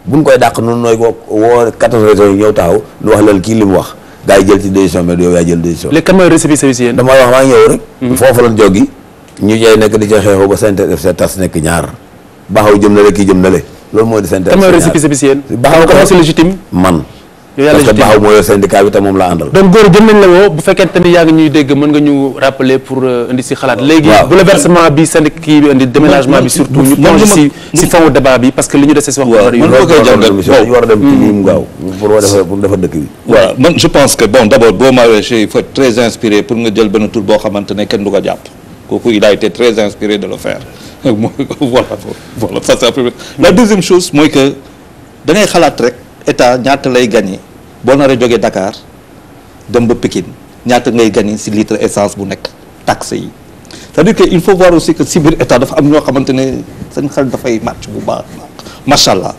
buñ koy dàq noonu nooy woo 14 régions yi ñëw taxaw nu wax leen kii li mu wax gars yi jël ci décision mais yow yaa jël décision. léegi kan mooy récépissé bi si yéen. dama wax maa ngi ñëw rek foofu lañ jógi ñu jey nekk di ca xeexoo ba CNTS FC tas nekk ñaar baxaw jëm na le kii jëm na le loolu mooy di CNTS FC kan mooy récépissé bi si yéen. baxaw ko c'est légitime man yow yàlla parce que baxaw moo yor syndicat bi te moom laa àndal. donc góor jëm nañ la woo bu fekkente ni yaa ngi ñuy dégg mën nga ñu rappeler pour indi si xalaat. léegi bouleversement bi syndicat kii bi indi déménagement bi surtout ñu plonge si fond débat bi parce que li ñu dese si wax. waaw man ma koy jàngal ñu war a dem ci mu gaaw pour defar dëkk bi. voilà man je pense que bon d'abord boo maraîcher il faut être très inspiré pour nga jël benn tur boo xamante ne kenn du ko jàpp kooku il a été très inspiré de le faire voilà ça c'est la première. La deuxième chose mooy que da ngay xalaat rek état ñaata lay gagné boo naree jógee Dakar dem ba Pikine ñaata ngay gagné si litre essence bu nekk taxe yi c'est-à-dire que il faut voir aussi que si biir état dafa am ñoo xamante ne seen xel dafay màcc bu baax macha allah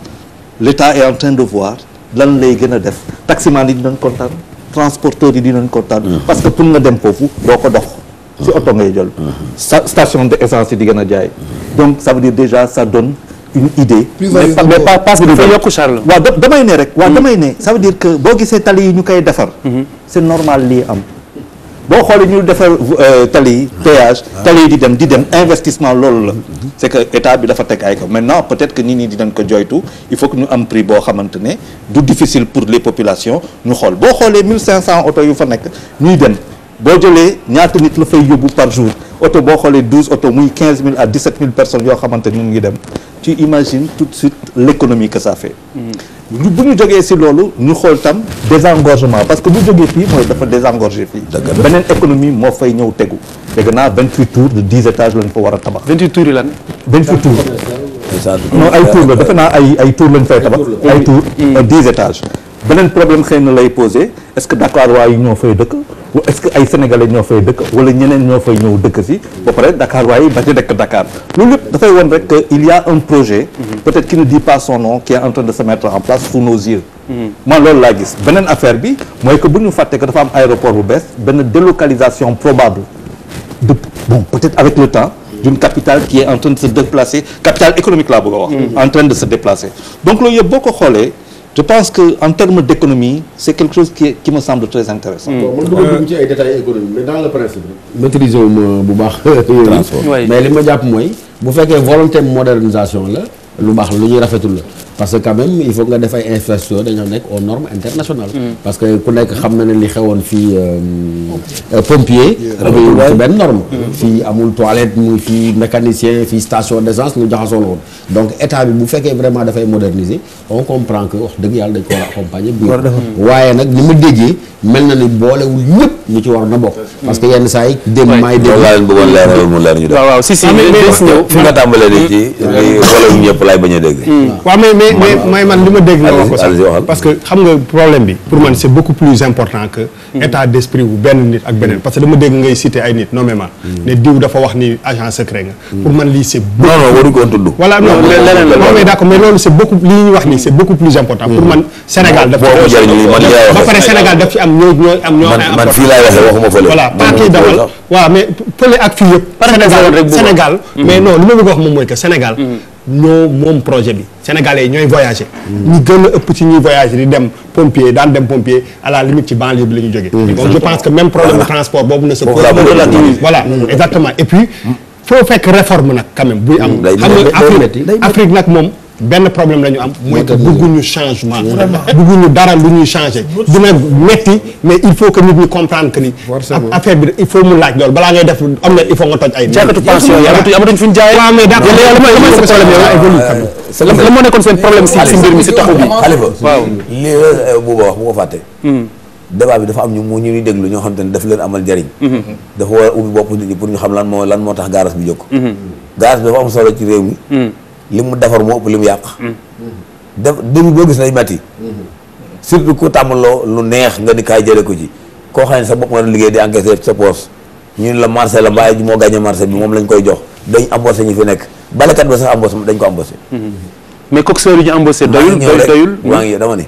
l'état est en train de voir lan lay gën a def taximan yi dinañ kontaan transporteurs yi dinañ kontaan. parce que pour nga dem foofu doo ko dox. si oto ngay jël. station de essence yi di gën a jaay. donc ça veut dire déjà ça donne une idée. mais pas parce que dafa yokk Charles. waaw damay ne rek. waaw damay ne ça veut dire que boo gisee tali yi ñu koy defar. c'est normal lii am. boo xoolee ñu defar tali yi péage tali yi di dem investissement loolu la. c'est que état bi dafa teg ay ko maintenant peut-être que nit ñi dinañ ko joytu il faut que ñu am prix boo xamante ne du difficile pour les populations ñu xool boo xoolee 1500 oto yu fa nekk ñuy dem. boo jëlee ñaata nit la fay yóbbu par jour oto boo xoolee 12 oto muy 15 000 à 17 000 personnes yoo xamante ñu ngi dem tu imagines tout de suite l'économie que ça fait. bu ñu jógee ci loolu ñu xool tam désengorgement parce que bu jógee fii mooy dafa désengorger fii. beneen économie moo fay ñëw tegu. dégg naa 28 tours de 10 étages lañ fa war a tabax. 28 tours yi lan. 28 tours. non ay tours la defe naa ay tours lañ fay tabax. ay tours 10 étages. beneen problème xëy na lay posé est-ce que Dakar waa yi ñoo fay dëkk est-ce que ay sénégalais ñoo fay dëkk wala ñeneen ñoo fay ñëw dëkk si ba pare Dakar waa yi ba ci dëkk Dakar loolu lépp dafay woon rek que il y a un projet peut-être qui ne dit pas son nom qui est en train de se mettre en place sous nos yeux man loolu laa gis beneen affaire bi mooy que bu ñu fàtte que dafa am aéroport bu bees benn délocalisation probable bon peut-être avec le temps d'une capitale qui est en train de se déplacer capitale économique laa bëgg a wax en train de se déplacer donc loolu yëpp boo ko xoolee je pense que en termes d'économie c'est quelque chose qui me semble très intéressant bon man dugg ci ay détails économiques mais dans le principe maîtriser wu ma bu baax mais li ma jàpp mooy bu fekkee volonté modernisation la lu baax la lu ñuy rafetul la parce que quand même il faut nga def ay infrastructures dañoo nekk aux normes internationales parce que ku nekk xam na ne li xewoon fii pompier ci benn norme fii amul toilette muy fii mécanicien fii station d'essence lu jaxasoo la woon donc état bi bu fekkee vraiment dafay moderniser on comprend que wax dëgg yàlla dañ ko war a accompagner bi waaye nag li ma déggee mel na ni boolewul ñëpp ñu ci waroon a bokk parce que yenn saa yi démb maay dégg laa leen bëggoon leeral mu leer ñu def waaw si fi nga tàmbalee di ci li boolewul ñëpp laay bañ a dégg waaw mais man li ma dégg nga wax ko sax parce que xam nga problème bi pour man c'est beaucoup plus important que état d'esprit wu benn nit ak beneen parce que dama dégg ngay citer ay nit nommément ne diw dafa wax ni agent secret nga pour man lii c'est non waruñu ko tudd voilà non mais d'accord mais loolu c'est beaucoup li ñuy wax nii c'est beaucoup plus important pour man Sénégal dafa ba pare Sénégal daf ci am ñoo man fii laay waxee waxuma fële voilà pas kii dawal waaw mais fële ak fii yëpp Sénégal mais non li ma bëgg wax moom mooy que Sénégal ñoo moom projet bi sénégalais yi ñooy voyager ñi gën a ëpp ci ñuy voyager di dem pompier daan dem pompier à la limite ci banlieue bi la ñu jógee donc je pense que même problème de transport boobu ne se pose voilà exactement et puis foo fekk réforme nag quand même buy am xam nga Afrique nag moom benn problème la ñu am mooy que bëgguñu changement bëgguñu dara lu ñuy changer dina metti mais il faut que nit ñi comprendre que ni affaire bi il faut mu laaj loolu balaa ngay def am na il faut nga toj ay jaakatu pension amatuñ fu ñu jaayee waaw mais d'accord la moo nekkoon seen problème si mbir mi si taxu bi Khalifa waaw li buuba wax bu ko fàtte débat bi dafa am ñu ñuy déglu ñoo xam te ne daf leen amal njariñ dafa war a ubbi bopp nit ñi pour ñu xam lan moo tax garage bi jóg garage bi dafa am solo ci réew mi li mu defar moo ëpp li mu yàq début boo gis nay metti surtout ku tàmmaloo lu neex nga ni kaay jële ko ci koo xam ne sa bopp nga doon liggéey di encaisser sa poche ñu ne la marché la mbaaye ji moo gagné marché bi moom lañ koy jox dañ embauché ñi fi nekk balekat ba sax embauché dañ ko embauché mais coxeur yi ñu embauché doyul maa ngi dama ne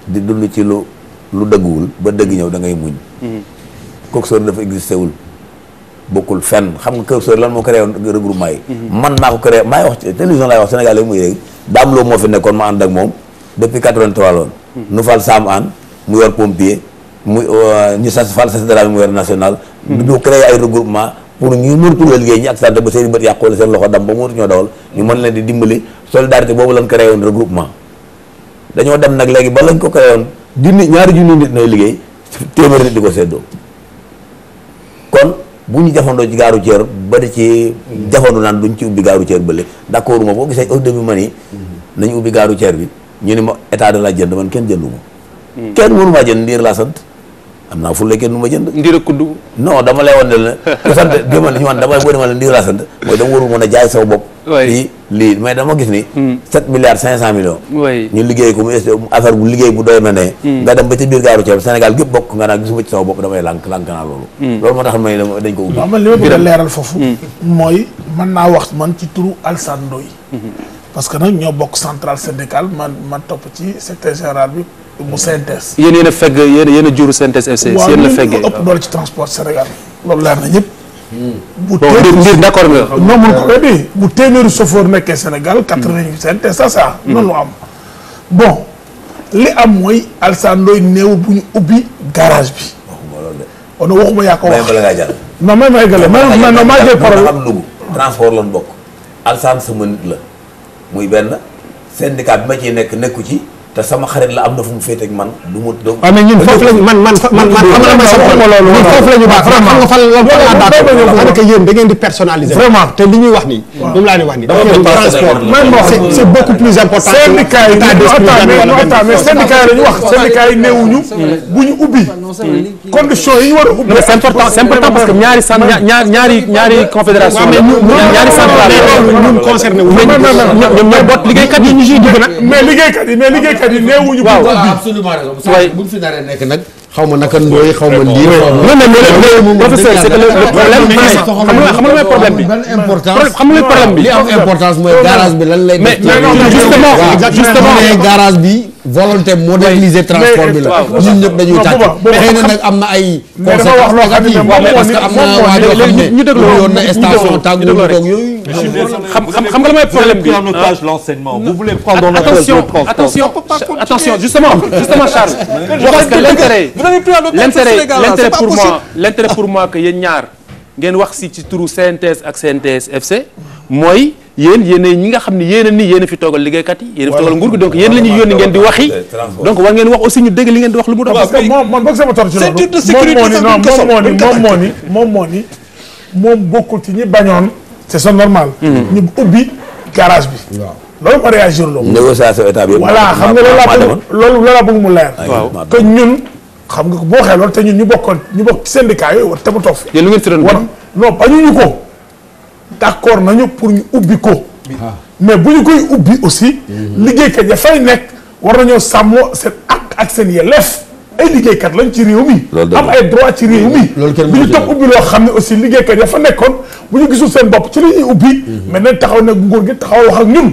di dund ci lu dëgguwul ba dëgg ñëw da ngay muñ coxeur dafa existé wul bokkul fenn xam nga kër lan moo créé woon regroupement yi man maa ko créé maay wax ci télévision laay wax Sénégal léegi muy léegi daam loo moo fi nekkoon ma ànd ak moom depuis 83 loon nu fal Sam Anne mu yor pompier mu ñu fal sa fédéral mu yor national du créé ay regroupement pour ñu mënatuñoo liggéey ñi accidenté ba seen i bët yàqu wala seen loxo dam ba mënatuñoo dawal ñu mën leen di dimbali solidarité boobu lañ créé woon regroupement dañoo dem nag léegi ba lañ ko créé woon ñaari junni nit nay liggéey téeméeri nit di ko séddoo kon bu ñu jafandoo ci gaaru ceer ba di ci jafandu naan duñ ci ubbi gaaru ceer bële d'accord ma boo gisee au début ma ni nañu ubbi gaaru ceer bi ñu ni ma état de la jënd man kenn jëndu ma kenn mënu maa jënd ndiir laa sant am naa fulle kenn du ma jënd ndiir ak kuddu non dama lay wan ne la ku sant démal ñu man dama boo dema la ndiir laa sant mooy dama warul mën a jaay saw bopp lii mais dama gis ni 7 milliards 500 millions ñu liggéey ko mu affaire bu liggéey bu doy na ne nga dem ba ci biir gaaru ceeb Sénégal gépp bokk nga naa gisuma ci saw bopp damay lànk naa loolu moo tax may dañ ko ubbi waaw man li ma bëgg a leeral foofu mooy mën naa wax man ci turu Alassane Ndoye parce que nag ñoo bokk centrale syndicale man topp ci secrétaire général bi bu CNTS yéen a fegg yéen a juru CNTS FC yéen la feggee ëpp doole ci transport Sénégal loolu leer na ñëpp bu ndiir d'accord nga non mun ko weddi bu téeméeri chauffeur nekkee Sénégal 80% ça noonu am bon li am mooy Alassane Ndoye néew bu ñu ubbi garage bi on waxuma yaa ko wax non may ma eggale non maa jël parole am nugu transport lan bokk Alassane sama nit la muy benn syndicat bi ma ciy nekku ci te sama xarit la am na fu mu féete ak man du mu do mais ñun foofu lañu man xam nga ma sa loolu ñun foofu lañu baax vraiment xam nga fan la parce que yéen da ngeen di personnaliser vraiment te li ñuy wax nii moom laa ni wax nii transport c'est beaucoup plus important syndicat yi mais syndicat yi lañu wax syndicat yi néewuñu bu ñu ubbi condition yi ñu war a ubbi c'est important parce que ñaari confédération ñaari centrale ñun concerné wu ñoom ñooy bot liggéeykat yi ñu ciy dugg nag mais liggéeykat yi néewuñu waaw absolument raison buñ fi naree nekk nag xaw ma naka Ndoye xaw ma ndiir professeur c'est que le problème xam nga problème bi xam nga problème bi li am importance mooy garage bi lan lay justement garage bi volonté moderniser transport bi la. ñun ñëpp dañuy tàcc. xëy na nag am na ay. conséquences négatives parce que am na waa joo xam ne ñu yoon na station tàggu toog yooyu. xam nga la mooy problème bi. l'enseignement. Vous voulez prendre attention justement Charles. parce que l'intérêt pour moi que yéen ñaar ngeen wax si ci turu CNTS ak CNTS FC mooy yéen ñi nga xam ne yéen a fi toogal liggéeykat yi yéen a fi toogal nguur gi donc yéen la ñuy yónni ngeen di waxi donc war ngeen wax aussi ñu dégg li ngeen di wax lu mu doon. parce que man bëgg sama tor ci loolu moom moo ni moom bokkul ci ñi bañoon c'est ça normal. ñu ubbi garage bi. waaw loolu ma réagir loolu. négociation état bi. voilà xam nga loolu laa bëgg mu leer. waaw que ñun xam nga boo xee loolu te ñun ñu bokk ci syndicat yooyu war te mu toog fi. yéen lu ngeen si doon war non bañuñu ko d'accord nañu pour ñu ubbi ko. mais bu ñu koy ubbi aussi. liggéeykat ya fay nekk war nañoo sàmmoo seen ak seen yelleef. ay liggéeykat lañ ci réew mi. am ay droit ci réew mi. bu ñu toog ubbi loo xam ne aussi liggéeykat ya fa nekkoon bu ñu gisul seen bopp ci li ñuy ubbi. mais nañ taxaw nag nguur gi taxaw wax ak ñun.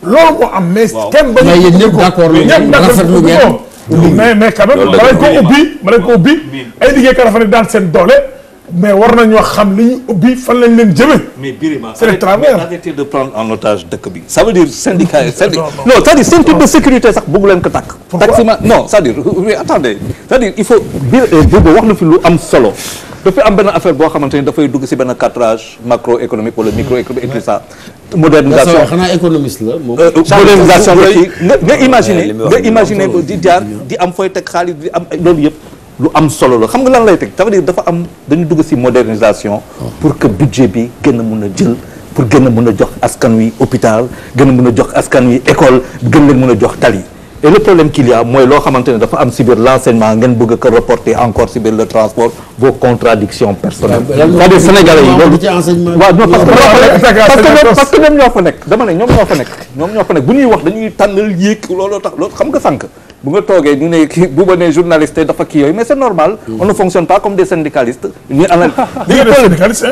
loolu moo am mais kenn bañu. mais yéen ñëpp d'accord rafetlu ngeen mais quand même ma lañ ko ubbi ay liggéeykat dafa ne daan seen doole mais war nañoo xam li ñu ubbi fan lañ leen jëme. mais Birima c'est le travail. arrêtez de prendre en otage dëkk bi. ça veut dire syndicat non c'est-à-dire ceinture de sécurité sax bëggu leen ko takk. taximan non c'est-à-dire mais attendez c'est-à-dire il faut Birima wax na fi lu am solo. dafa am benn affaire boo xamante ni dafay dugg si benn cadrage macroéconomique wala microéconomique et tout ça. modernisation xanaa économiste la moom. modernisation la ci nga imaginer di am fooy teg xaalis di am loolu yëpp lu am solo la xam nga lan lay teg ça veut dire dafa am dañu dugg si modernisation pour que budget bi gën a mun a jël pour gën a mun a jox askan wi hôpital gën a mun a jox askan wi école gën leen mun a jox tali. et le problème qu'il y a mooy loo xamante ne dafa am si biir l'enseignement ngeen bëgg ko reporter encore si biir le transport vos contradictions personnelles. c'est-à-dire sénégalais yi loolu. waaw non parce que ñoom ñoo fa nekk dama ne ñoom ñoo fa nekk bu ñuy wax dañuy tànnal yéeg looloo tax loolu xam nga sànq bu nga toogee ñu ne kii bu ba ne journaliste dafa kii yooyu mais c'est normal. on ne fonctionne pas comme des syndicalistes. ñu analyse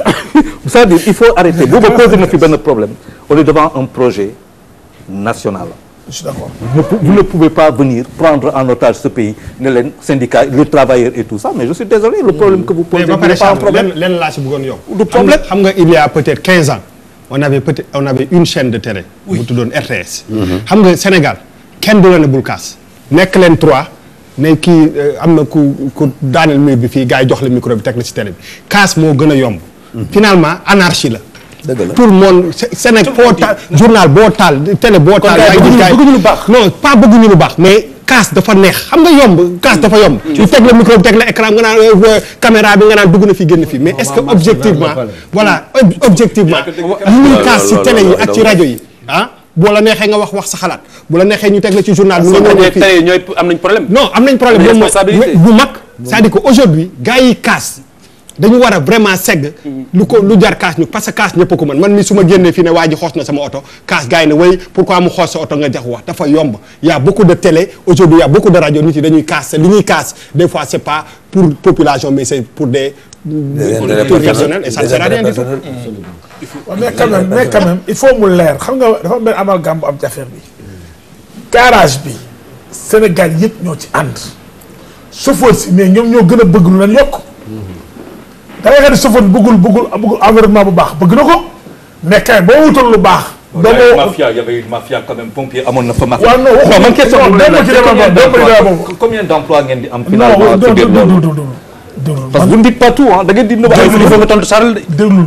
c'est-à-dire il faut arrêter bu ba poser na fi benn problème on est devant un projet national. Je suis d'accord. Vous ne pouvez pas venir prendre en otage ce pays, les syndicats, les travailleurs et tout ça, mais je suis désolé, le problème que vous posez n'est pas un problème. Le problème, il y a peut-être 15 ans, on avait une chaîne de télé, vous te donne RTS. Xam nga Sénégal, kenn du la ne bul kaas. Nekk leen 3, ne kii am na ku daaneel mur bi fii gars yi jox la micro bi teg na ci télé bi. Kaas moo gën a yomb. Finalement, anarchie la. tout le monde Sénégal foo taal journal boo taal télé boo taal. bëgguñu lu baax non pas bëgguñu lu baax mais kaas dafa neex xam nga yomb kaas dafa yomb. ñu teg la micro bi teg la écran nga naan caméra bi nga naan dugg na fi génn fi mais est-ce que objectivement voilà objectivement li ñuy kaas ci télé yi ak ci rajo yi ah boo la neexee nga wax sa xalaat bu la neexee ñu teg la ci journal bi nga ñëw télé ñooy am nañ problème. non am nañ problème moom mooy bu mag c'est-à-dire que aujourd'hui gars yi kaas dañu war a vraiment segg lu jar kaas ñu parce que kaas ñëpp ko mën man mi su ma génnee fii ne waa ji xoos na sama oto kaas gars yi ne way pourquoi mu xoos sa oto nga jax wax dafa yomb y a beaucoup de télé aujourd'hui y a beaucoup de radio nit yi dañuy kaas li ñuy kaas des fois c'est pas pour population mais c'est pour des personnels et ça ne sert à rien du tout. mais quand même il faut mu leer xam nga dafa am benn amalgame bu am ci affaire bi garage bi Sénégal yëpp ñoo ci ànd chauffeur si mais ñoom ñoo gën a bëgg lu leen yokk da ngay xam ne chauffeur bëggul environnement bu baax bëgg na ko mais quand même boo wutal lu baax. mafia y avait une mafia quand même pompier amoon na fa mafia. waaw non man question combien d'emplois ngeen di am. finalement parce que vous ne dites pas tout ah da ngeen di nëbb ay il faut nga tontu Charles de. déglu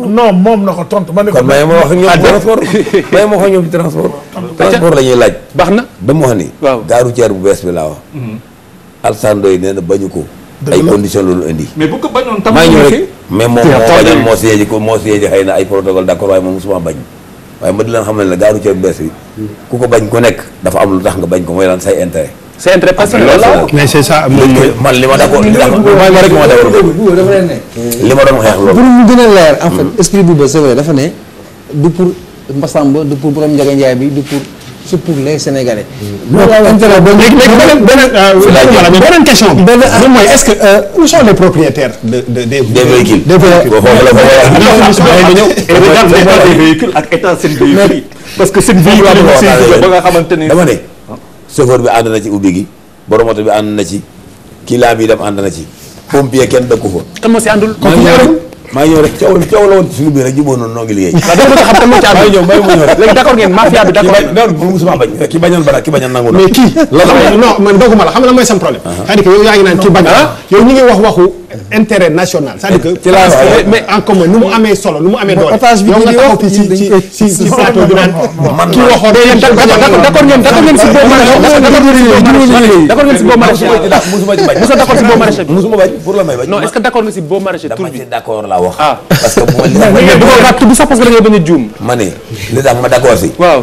non moom na ko tontu ma ne ko. kon may ma wax ak ñoom transport may ma wax ak ñoom transport. transport la ñuy laaj. baax na dama wax ni. waaw gare routière bu bees bi laa wax. Alassane Ndoye nee na bañu ko. ay conditions loolu indi. mais bu ko bañoon tam mais moom moo signé xëy na ay protocole d'accord waaye moom musuma bañ waaye ma di leen xam ne la gare routière bu bees bi ku ko bañ ku nekk dafa am lu tax nga bañ ko mooy lan say intérêt. c'est intérêt personnel mais c'est ça man li ma d'accord li ma doon xeex loolu. pour mu gën a leer en fait esprit bu ba c'est vrai dafa ne du pour Massamba du pour borom Ndiaga Ndiaye bi du pour c'est pour les Sénégalais. beneen question bi mooy est-ce que où sont les propriétaires des véhicules. véhicules ak état seen véhicule parce que seen véhicule ba nga xamante ni dama ne chauffeur bi ànd na ci ubbi gi borom oto bi ànd na ci client bi dem ànd na ci pompier kenn dëkku fa. kan moo si àndul. maa ngi ñëw rek coow la woon ci suñu biir rek jubóo noonu noo ngi liggéey. waaw dama xam kan moo ci àndul. maa ngi ñëw rek léegi d'accord ngeen mafia bi d'accord. non musuma bañ ki bañoon bara ki bañoon nangu na. mais kii non man dogguma la xam nga lan mooy sam problème. c'est-à-dire que yow yaa ngi naan kii bañ yow ñu ngi waxu intérêt national c'est-à-dire que ci laa mais en commun nu mu amee solo nu mu amee doole yow nga taxaw fii ci plateau bi naan kii waxoon d'accord ngeen si boobu d'accord ngeen si boobu maraîcher musuma ci bañ musa d'accord si boobu maraîcher musuma bañ pour la may bañ non est-ce que d'accord nga si boobu maraîcher tur bi d'accord laa wax ah parce que bu ma tudd sax parce que da ngay bañ a juum ma ne li tax ma d'accord si waaw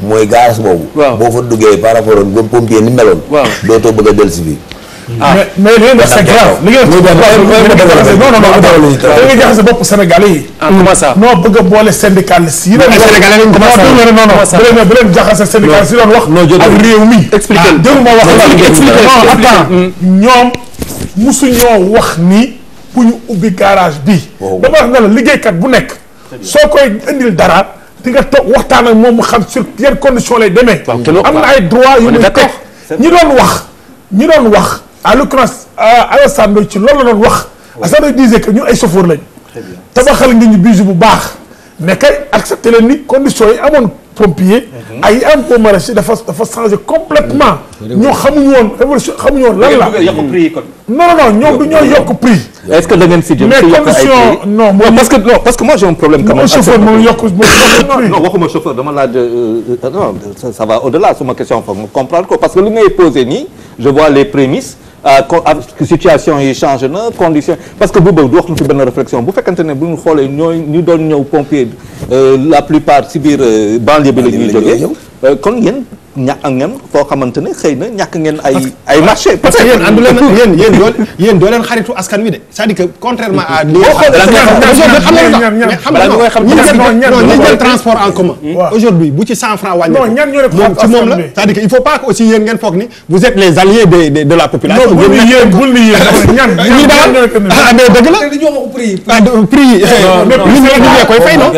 mooy garas boobu boo fa duggee par rapport ak gom pompier ni meloon dootoo bëgg a dellu si biir mais li ngeen def c'est grave li ngeen da nga jaxase bopp Sénégalais yi. comment ça. non bëgg a boole syndicaliste yi. Sénégalais non bu leen jaxase syndicaliste yi doon wax. ak réew mi. expliqué dégg ma wax la ñoom musu ñoo wax ni pour ñu ubbi garage bi. dama wax ne la liggéeykat bu nekk. soo koy indil dara di nga toog waxtaan ak moom mu xam sur yenn conditions lay demee. am na ay droits yu muy teg ñi doon wax. à l'occurrence Alassane Ndoye ci loolu la doon wax Alassane Ndoye disait que ñun ay chauffeur lañ tabaxal ngi ñu bisu bu baax mais kay accepté leen ni conditions yi amoon pompier ay impôt maraîcher dafa changé complètement ñoo xamuñu woon révolution xamuñu woon lan la non ñoom du ñoo yokk prix est-ce que da ngeen si mais condition non parce que moi j'ai un problème quand même chauffeur moom yokk non waxuma chauffeur dama laaj non ça va au-delà suma question foog nga comprendre ko parce que lu ngay posé nii je vois les prémices situation yi changé na condition parce que bu bëgg du wax na fi benn réflexion bu fekkante ne bu ñu xoolee ñu doon ñëw pompier la plupart si biir banlieue bi la ñuy jógee kon yéen ñàkk ngeen foo xamante ne xëy na ñàkk ngeen ay marché parce que yéen àndu leen yéen doo leen xaritu askan wi de c'est-à-dire que contrairement à li ñi jël transport en commun aujourd'hui bu ci 100 francs wàññi moom ci moom la c'est-à-dire que il faut pas que aussi yéen ngeen foog ni vous êtes les alliés de la population bul ni yéen ñi daal mais dëgg la prix yi nit koy fay non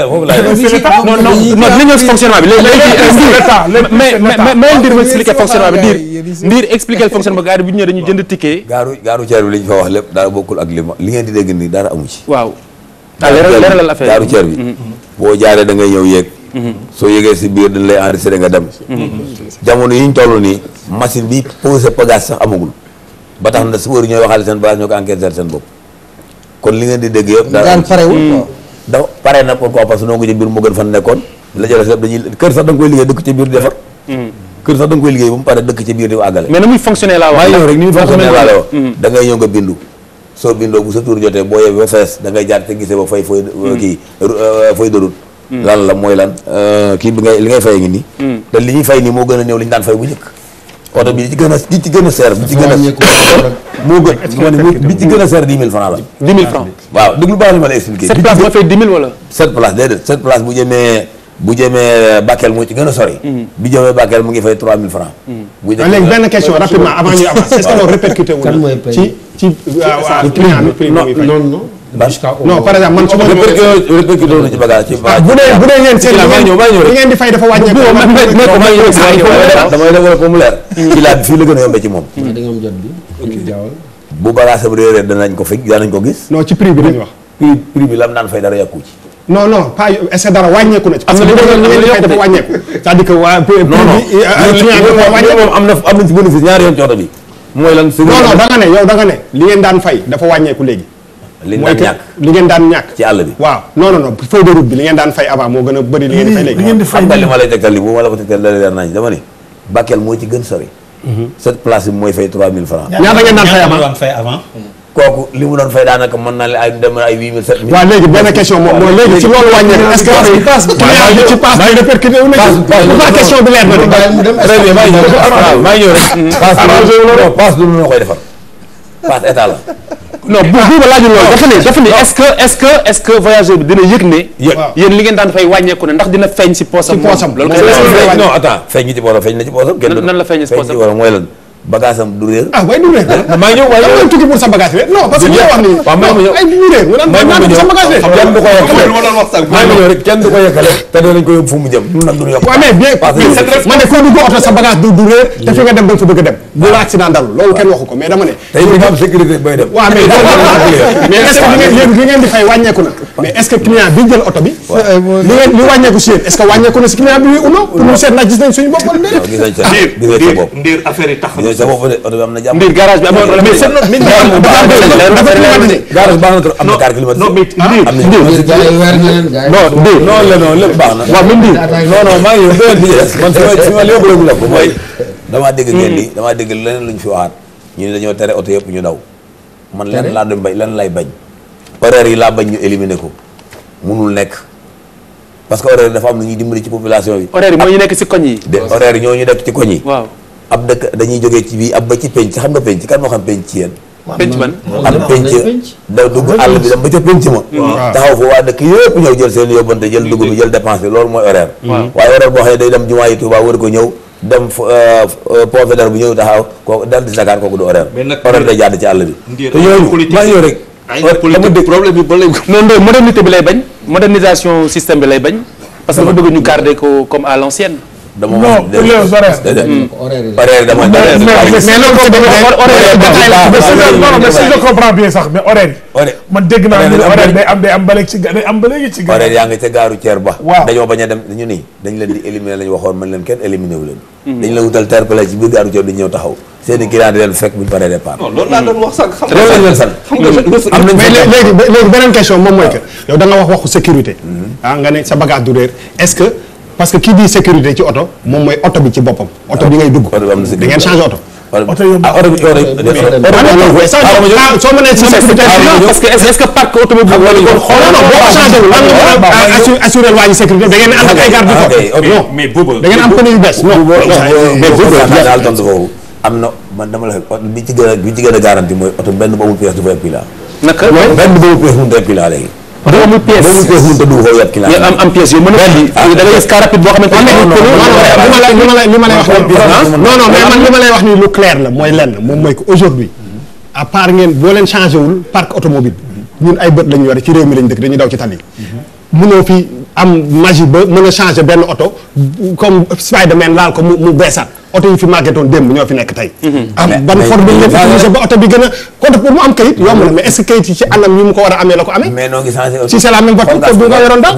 li ñëw si fonctionnement bi mais Ndir ma expliqué fonctionnement bi Ndir expliqué le fonctionnement gaari bu ñu ñëwee dañuy jënd ticket. gaaru ceer bi li ñu fa wax lépp dara bokkul ak li ngeen di dégg nii dara amu ci. waaw. leeralal affaire gaaru ceer bi. boo jaaree da ngay ñëw yéeg. soo yéegee si biir dañ lay enregistré nga dem. jamono yi ñu toll nii machine bi posé bagage sax amagul ba tax na chauffeur yi ñooy waxaale seen bagage ñoo ko enquêter seen bopp kon li ngeen di dégg yëpp. daan parewul da pare na pourquoi parce que noo ngi ci biir moo gën fan nekkoon la jëlee lépp dañuy kër sax da nga koy liggéey dëkk ci biir di defar. kër sax da nga koy liggéey ba mu pare dëkk ci biir di àggale. mais na muy fonctionner laa wax. maa ñëw rek ni muy fonctionner laa la wax. da ngay ñëw nga bindu soo bindoo bu sa tour jotee boo yebee ba fees da ngay jaar te gisee ba fay fooy kii fooy de route. lan la mooy lan kii bi ngay li ngay fay ngi nii. te li ñuy fay nii moo gën a néew li ñu daan fay bu njëkk. oto bi ci gën a seer bi ci gën a moo gën bi ci gën a seer 10 000 francs la. 10 000 francs waaw déglu baax li ma la expliqué. 7 places moo fay 10 000 wala. 7 places déedéet 7 places bu jëmee Bakel moo ci gën a sori. bi jëmee Bakel mu ngi fay 3 000 francs. léegi benn question rapidement avant ñuy avancer est-ce que loolu répercuté wu na ci client bi non non par exemple man su ma répercuté wu na ci bagage ci bu dee ngeen seen li ngeen di fay dafa wàññeeku damay développé mu leer client bi fii la gën a yombee ci moom bu bagage am réeré danañ ko gis non ci prix bi lañ wax prix bi lam naan fay dara yàqu ci non pas est-ce que dara wàññeeku na ci parce que li ngeen di fay dafa wàññeeku c'est-à-dire que waa prix bi am nañ ci bénéfice ñaari yoon ci oto bi mooy lan non da nga ne yow da nga ne li ngeen daan fay dafa wàññeeku léegi li ngeen daan ñàkk ci àll bi waaw non feuille de route bi li ngeen daan fay avant moo gën a bëri li ngeen di fay léegi xam nga li ma lay tegtal li bu ma la ko tegtal la leer nañ dama ne Bakel moo ci gën sori cette place bi mooy fay 3 000 francs ñaata ngeen daan fay avant kooku li mu doon fay daanaka mën na ay dem ay 8 000 7 000 waaw léegi benn question moom mooy léegi ci loolu wàññeeku est-ce que ci passe bi répercuté wu na question bi leer na très bien maa ngi ñëw rek passe du lu koy defar passe état la non buuba laajul loolu dafa ne est-ce que voyageur bi dina yëg ne yéen li ngeen daan fay wàññeeku ne ndax dina feeñ si poosam loolu non attends feeñ ci poosam feeñ na ci poosam nan la feeñ si poosam mooy lan bagage am du réer. waaye du réer. maa ngi ñëw waaye tukki pour sa bagage réer non parce que li wax nii. waaw maa ngi ñëw ay du réer. maa ngi ñëw sa bagage réer. kenn du ko yeggale maa ngi ñëw rek kenn du ko yeggale te doo nañ ko yóbbu fu mu jëm ñun nag du ñu yokk. waaw mais bien man de foo dugg oto sa bagage du réer te fi nga dem da nga fa bëgg a dem. bu la accident dal loolu kenn waxu ko mais dama ne. tey di nga am sécurité bay dem. waaw mais est-ce que li ngeen di fay wàññeeku na mais est-ce que client bi jël oto bi. li wàññeeku si yéen est-ce que wàññeeku na si client bi ou non pour ñu seet ndax gis nañ suñu bopp wala déedéet. ndiir affaire yi tax na mbir garage bi amoon mais c'est notre garage baax na trop am na car climatisé non lépp baax na waaw même mbir non maa ngi yow bi man fi ma li ma bëgg la ko mooy damaa dégg ngeen di damaa dégg leneen luñ fi waxaat ñu ne dañoo tere oto yëpp ñu daw man lenn laa doon bañ lenn lay bañ horaire yi laa bañ ñu éliminer ko munul nekk parce que horaire dafa am lu ñuy dimbali ci population bi horaire yi mooy ñu nekk si koñ yi horaire yi ñoo ñu nekk ci koñ yi waaw ab dëkk dañuy jógee ci bii ab ba ci penc xam nga penc kan moo xam penc ci yéen. penc man am penc da dugg àll bi dem ba ca penc ma. taxaw fa waa dëkk yëpp ñëw jël seen yóbbante jël dugub bi jël dépense bi loolu mooy horaire. waaye horaire boo xam ne day dem jumaa yi Tuubaa wër ko ñëw dem pont Faidherbe bu ñëw taxaw kooku dal di Dakar kooku du horaire. horaire day jàdd ci àll bi. te yooyu maa ngi ñëw rek. dama dégg problème bi ba léegi. non non modernité bi lay bañ modernisation système bi lay bañ parce que dafa bëgg ñu garder ko comme à l'ancienne. non pour les horaires. horaire dama mais si je comprends bien sax mais horaire yi. man dégg naa ne horaire day am ba léegi ci horaire yaa ngi ca gaaru Thier ba. dañoo bañ a dem ñu nii dañ leen di éliminer lañu waxoon man leen kenn éliminer wu leen. dañ la wutal terre-plein ci biir gaaru Thier dañu ñëw taxaw seen i client di leen fekk buñ paree départ. non loolu laa doon wax sax xam nga leen san am nañ léegi beneen question moom mooy que yow da nga wax sécurité nga ne sa bagage du réer est-ce que parce que kii di sécurité ci oto moom mooy oto bi ci boppam oto bi ngay dugg da ngeen changé oto oto yu soo mënee si sécurité parce que est-ce que parc automobile boo ko changé wul lan nga assuré waa ji sécurité da ngeen ànd ak ay garde du corps non mais booba da ngeen am pneu yu bees non mais booba daal tontu foofu am na man dama la oto bi ci gën a garanti mooy oto benn ba amul pièce du fa yeb pila naka benn ba amul pièce mënut a yeb pila léegi oto amul pièce mënut a dugg foofu yeb pila am pièce yu mën a da ngay gis car rapide boo xamante li ma lay wax non mais man li ma lay wax nii lu clair la mooy lenn moom mooy que aujourd'hui à part ngeen boo leen changé wul parc automobile ñun ay bët lañu yore ci réew mi lañu dëkk dañuy daw ci tali mënoo fi am magie ba mën a changé benn oto comme Spider-Man laal ko mu beesaat oto yi fi màggetoon démb ñoo fi nekk tey ban forme bi ngeen ba oto bi gën a kon pour mu am kayit yomb na mais est-ce que kayit yi ci anam yi mu ko war a amee la ko amee mais noo ngi changé si c'est la même voiture code bi nga yoroon daal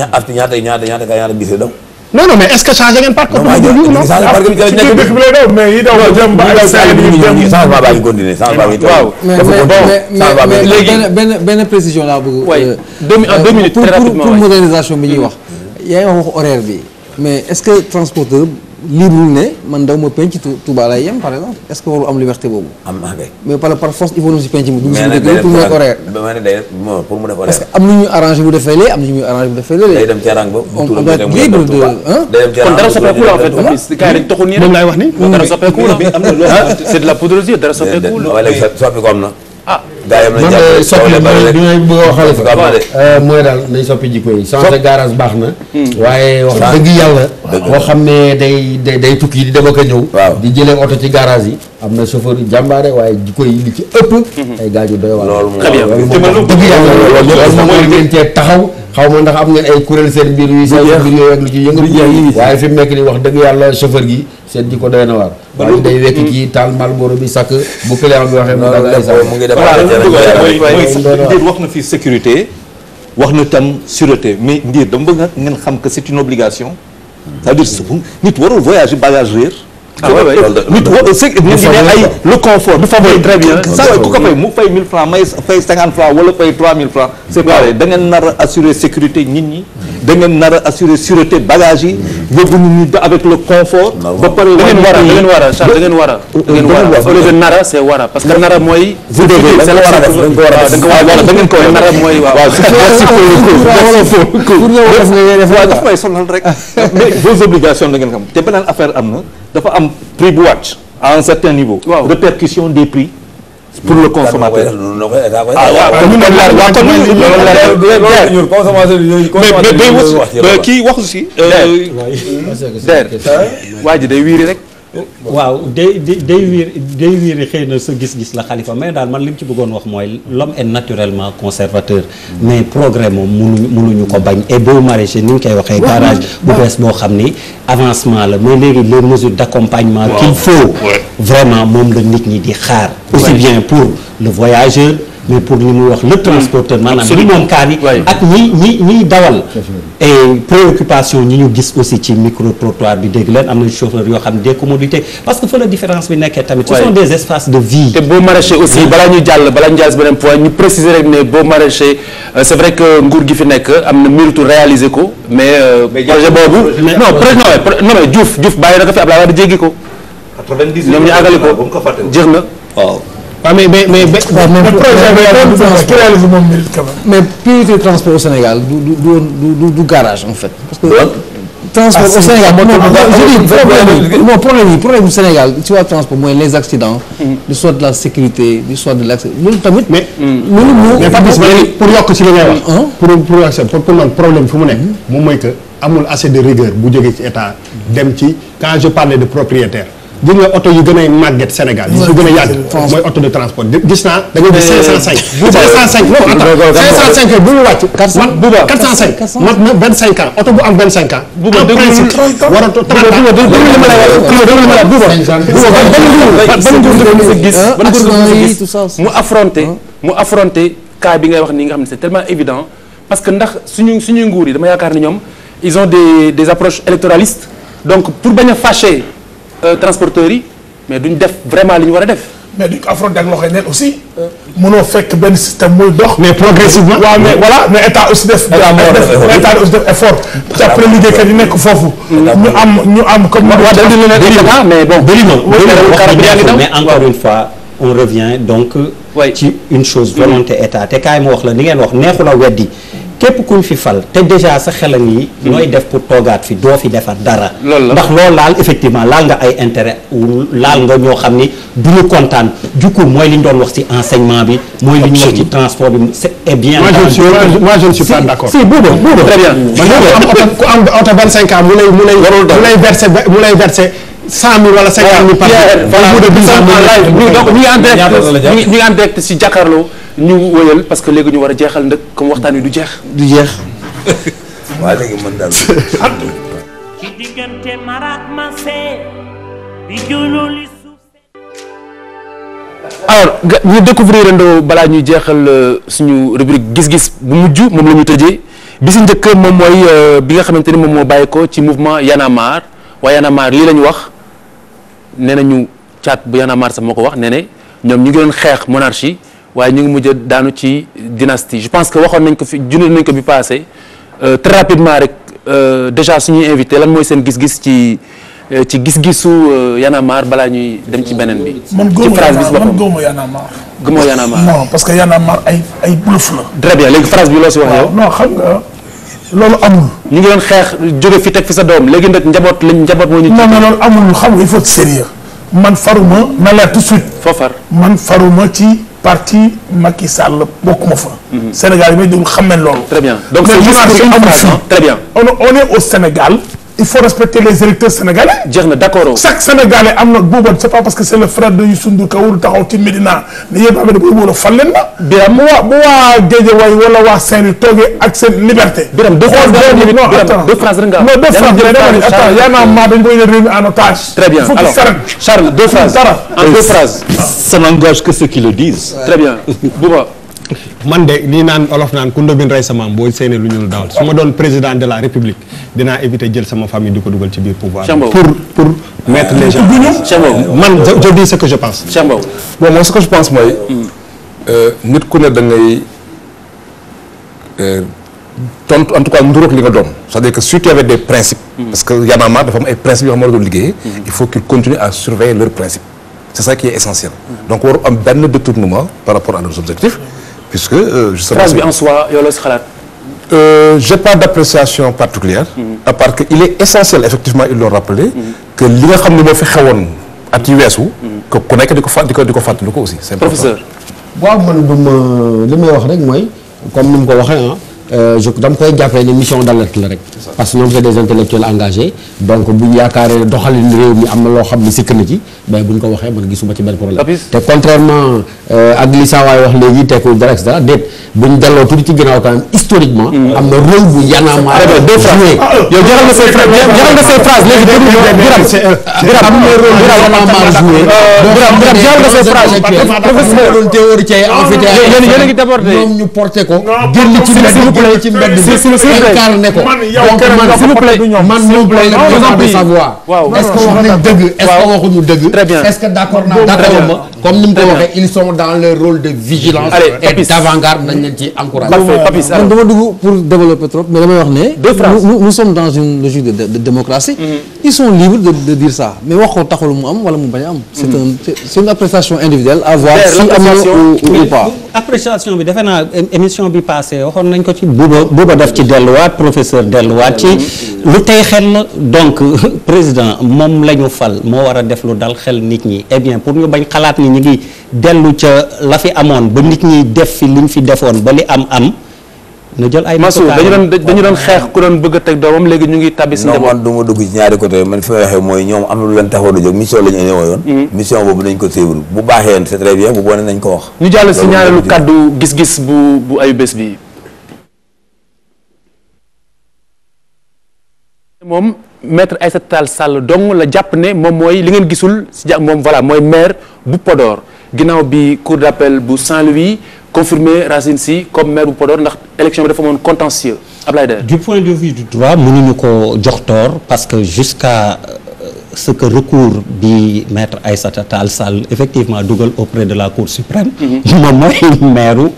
ñaata bis daw non mais est-ce que changé ngeen parc automobile yi non dëkk bi lay daw mais yi daw jëm ba ay changement baa ngi continuer changement bi waaw mais léegi benn précision laa bëgg 2 minutes très rapidement pour modernisation bi ñuy wax yaa ngi wax horaire bi mais est-ce que transporteur libre ne man daw ma penc Touba lay yem par exemple est-ce que warul am liberté boobu. am na kay. mais par force il faut dem si penc mi. dugg si dëkk pour mu nekk horaire. pour mu def horaire. parce que am na ñu arrangé bu defee lee am na ñu arrangé bu defee lee. day dem ca rang ba. on doit être libre de kon dara soppeeku la en fait office gars yi dañ toxul nii rek. moom laay wax ni dara soppeeku la c'est de la poudre aux yeux dara soppeeku la. waaye léegi soppeeku am na. ah gaa yi am nañu jàppale soppi bi may bëgg a wax Xalifa mooy daal nañ soppi jikko yi changer garage baax na waaye wax dëgg yàlla boo xam ne day tukki di dem ak a ñëw di jëlee oto ci garage yi am na chauffeur yu jàmbaare waaye jikko yi li ci ëpp ay gaañu doy waar loolu moom dëgg yàlla loolu moom mooy ngeen cee taxaw xaw ma ndax am ngeen ay kuréel seen mbir yi seen mbir yooyu ak lu ci yëngu waaye fi mu nekk ni wax dëgg yàlla chauffeur gi seen jikko doy na waar waaye day wekk ci taal Malboro bi sàkk bu client bi waxee mu ngi def Ndiir wax na fi sécurité wax na tam sûreté mais Ndiir dama bëgg ngeen xam que c'est une obligation c'est-à-dire nit warul voyager bagage réer nit ay le confort du favori très bien ça ku ko fay mu fay 1000 francs may fay 50 francs wala fay 3000 francs c'est pareil da ngeen nar a assurer sécurité nit ñi da ngeen nar a assurer sûreté bagage yi yóbbu nit ñi avec le confort ba pare da ngeen war a Charles da ngeen war a au lieu de nara c'est wara parce que nara mooy vous devez c'est la war a def dañ ko war a def da ngeen ko nara mooy waaw daf may sonal rek mais vos obligations da ngeen xam te beneen affaire am na dafa am prix bu wàcc à un certain niveau répercussion des prix pour le consommateur. mais kii wax si. waa ji day wiiri rek. waaw day wiiri xëy na sa gis-gis la Khalifa mais daal man li mu ci bëggoon wax mooy l'homme est naturellement conservateur mais progrès moom mënuñu ko bañ et boo maraîcher ni ñu koy waxee garage bu bees boo xam ni avancement la mais léegi les mesures d'accompagnement qu'il faut vraiment moom la nit ñi di xaar aussi bien pour le voyageur mais pour li muy wax le transporteur maanaam li moom kaar yi ak ñiy dawal et préoccupation ñi ñu gis aussi ci micro trottoir bi dégg leen am na chauffeur yoo xam ne des commodités parce que fa la différence bi nekkee tamit ce sont des espaces de vie te boo maraîcher aussi balaa ñu jàll si beneen point ñu préciser rek ne boo maraîcher c'est vrai que nguur gi fi nekk am na méritu réaliser ko mais projet boobu non mais Diouf bàyyi na ko fi Abdoulaye Wade jéggi ko 98 ñoom ñu àggali ko jeex na waaw mais priorité transport au Sénégal du garage en fait parce que transport au Sénégal problème du Sénégal ci wàllu transport mooy les accidents du soit de la sécurité du soit de l'accès loolu tamit mais pour yokk ci li ngay wax pour man problème fu mu nekk moom mooy que amul assez de rigueur bu jógee ci état dem ci quand je parlais de propriétaire gis nga oto yu gën a màgget Sénégal yi su gën a yàgg mooy oto de transport gis naa da ngay gis 505 non attends 505 bu mu wàcc 405 mat na 25 ans oto bu am 25 ans en principe waratoo mu affronter cas bi ngay wax nii nga xam ne c'est tellement évident parce que ndax suñuy nguur yi dama yaakaar ni ñoom ils ont des approches électoralistes donc pour bañ a fâcher transporteurs yi mais duñ def vraiment li ñu war a def. mais duñ ko affronter ak loxoy neen aussi. mënoo fekk benn système muy dox. mais progressivement. waaw mais voilà mais état aussi def. état aussi def effort. jàppale liggéeykat yi nekk foofu. ñu am comme. mais bon mais encore une fois on revient donc. ci une chose volonté état te kaay ma wax la ni ngeen wax neexu la weddi. képp kuñ fi fal te déjà sa xelam yi nooy def pour toogaat fi doo fi defar dara ndax loolu laal effectivement laal nga ay intérêt laal nga ñoo xam ni du ñu kontaan du coup mooy li ñu doon wax ci enseignement bi mooy li ñu wax ci transport bi c'est bien moi je ne suis pas d'accord si boobu très bien ku am oto 25 ans mu lay verser 100 000 wala 50 000 par donc ñu ngi en direct ci Jakaarlo ñu wëyal parce que léegi ñu war a jeexal ndëkk comme waxtaan wi du jeex. waa léegi mën daal. ci diggante marak mase bi jululi suuf. alors ñu découvrir ndoo balaa ñuy jeexal suñu rubrique gis-gis bu mujj moom la ñu tëjee bi si njëkk moom mooy bi nga xamante ni moom moo bàyyi ko ci mouvement Y'en a marre waaye Y'en a marre lii la ñu wax nee nañu caat bu Y'en a marre sax moo ko wax nee ne ñoom ñu ngi doon xeex monarchie. waaye ñu ngi mujj daanu ci dynastie je pense que waxoon nañ ko fi junne nañ ko bi passé très rapidement rek déjà suñuy invité lan mooy seen gis-gis ci gis-gisu Y'en a marre balaa ñuy dem ci beneen bi. ci phrase bi si boppam man góoma Y'en a marre. gëmoo Y'en a marre non parce que Y'en a marre ay bluff la. très bien léegi phrase bi loo si wax yow. non xam nga loolu amul. ñu ngi doon xeex jóge fi teg fi sa doom léegi nag njaboot moo ñu. non loolu amul xam nga il faut être sérieux man faruma na leer tout de suite. foo far man faruma ci. parti Macky Sall bokkuma fa. Sénégal yi may déglu xam nañ loolu. très bien donc c'est très bien. on est au Sénégal. il faut respecter les électeurs sénégalais. jeex na d'accord. chaque Sénégalais am na boobu c'est pas parce que c'est le frère de Youssou Ndour ka warul taxaw ci Médina ne yéen a ngi wala fal leen na. Biram bu waa Guédiawaye wala waa Saint-Louis toogee ak seen liberté. Biram deux phrases rek nga. non deux phrases rek attends Y'en a marre dañu koy réunir en otage. très bien alors Charles deux phrases. en deux phrases. ça n'engage que ceux qui le disent. très bien Bouba. man de lii naan olof naan ku ndóbin rey sa maam booy séenee lu ñu dawal su ma doon président de la république dinaa éviter jël sama famille di ko dugal ci biir pouvoir pour mettre les gens man je dis ce que je pense. bon moi ce que je pense mooy nit ku ne da ngay tontu en tout cas nduróog li nga doon c'est-à-dire que si tu avais des principes parce que Y'en a marre dafa am ay principes yoo xam ne war a doon liggéey il faut qu'ils continuent à surveiller leurs principes c'est ça qui est essentiel donc waru am benn détournement par rapport à leurs objectifs puisque justement phrase bi en soi yow la si xalaat. J'ai pas d'appréciation particulière à part que il est essentiel effectivement ils l'ont rappelé que li nga xam ne moo fi xewoon at yi weesu. que ku nekk di ko fàttali ko aussi. c'est important. professeur. waaw man li may wax rek mooy comme ni mu ko waxee dama koy jàppee ne mission d'alerte la rek. parce que ñoom c'est des intellectuels engagés donc bu ñu yaakaaree doxalin réew mi am na loo xam ne sikk na ci mais bu ñu ko waxee man gisuma ci benn problème. te contrairement ak li saa waay wax léegi tekkul dara et cetera déet bu ñu delloo tuuti ci ginnaaw quand même historiquement. am na rôle bu yanama joué. yow jeexal nga say phrase léegi déglu Birame am na rôle bu yanama joué. Birame jeexal nga say phrase. professeur doon théoricien yéen a ngi débordé ñoom ñu porté ko. génn ci mbedd ci mbedd incarné ko. man moom problème de savoir. est-ce que wax nañ dëgg est-ce que waxuñu dëgg. très bien est-ce que d'accord naa d'accord ma comme ni mu ko waxee ils sont dans le rôle de vigilance et d'avant-garde nañ leen ci encourager. man dama dugg pour développer trop mais damay wax ne nous sommes dans une logique de démocratie. Ils sont libres de dire ça mais wax ko taxul mu am wala mu bañ a am. c'est une appréciation individuelle à voir si am na ou pas. appréciation bi defe naa émission bi passé waxoon nañ ko ci buuba def ci delluwaat professeur delluwaat ci lu tey xel la donc président moom la ñu fal moo war a def lu dal xel nit ñi eh bien pour ñu bañ xalaat ni ñu ngi dellu ca la fi amoon ba nit ñi def fi liñ fi defoon ba li am na jël ay Massou dañu doon xeex ku doon bëgg a teg doomam léegi ñu ngi tabbi si njaboot. non man du ma dugg ci ñaari côté man fi may waxee mooy ñoom am na lu leen taxoon a jóg mission la ñu ñëwoon. mission boobu nañ ko suivre bu baaxee c'est très bien bu bonee nañ ko wax. ñu jàll si ñaareelu kaddu gis-gis bu ayu bés bi. moom maître Aïssata Tall Sall dong la jàpp ne moom mooy li ngeen gisul si moom voilà mooy maire bu Podor ginnaaw bi cour d'appel bu Saint-Louis confirmé Racine Sy comme maire bu Podor ndax élection bi dafa amoon contentieux Ablaye Der. du point de vue du droit mënuñu ko jox tort parce que jusqu'à ce que recours bi maître Aïssata Tall Sall effectivement dugal auprès de la Cour suprême moom mooy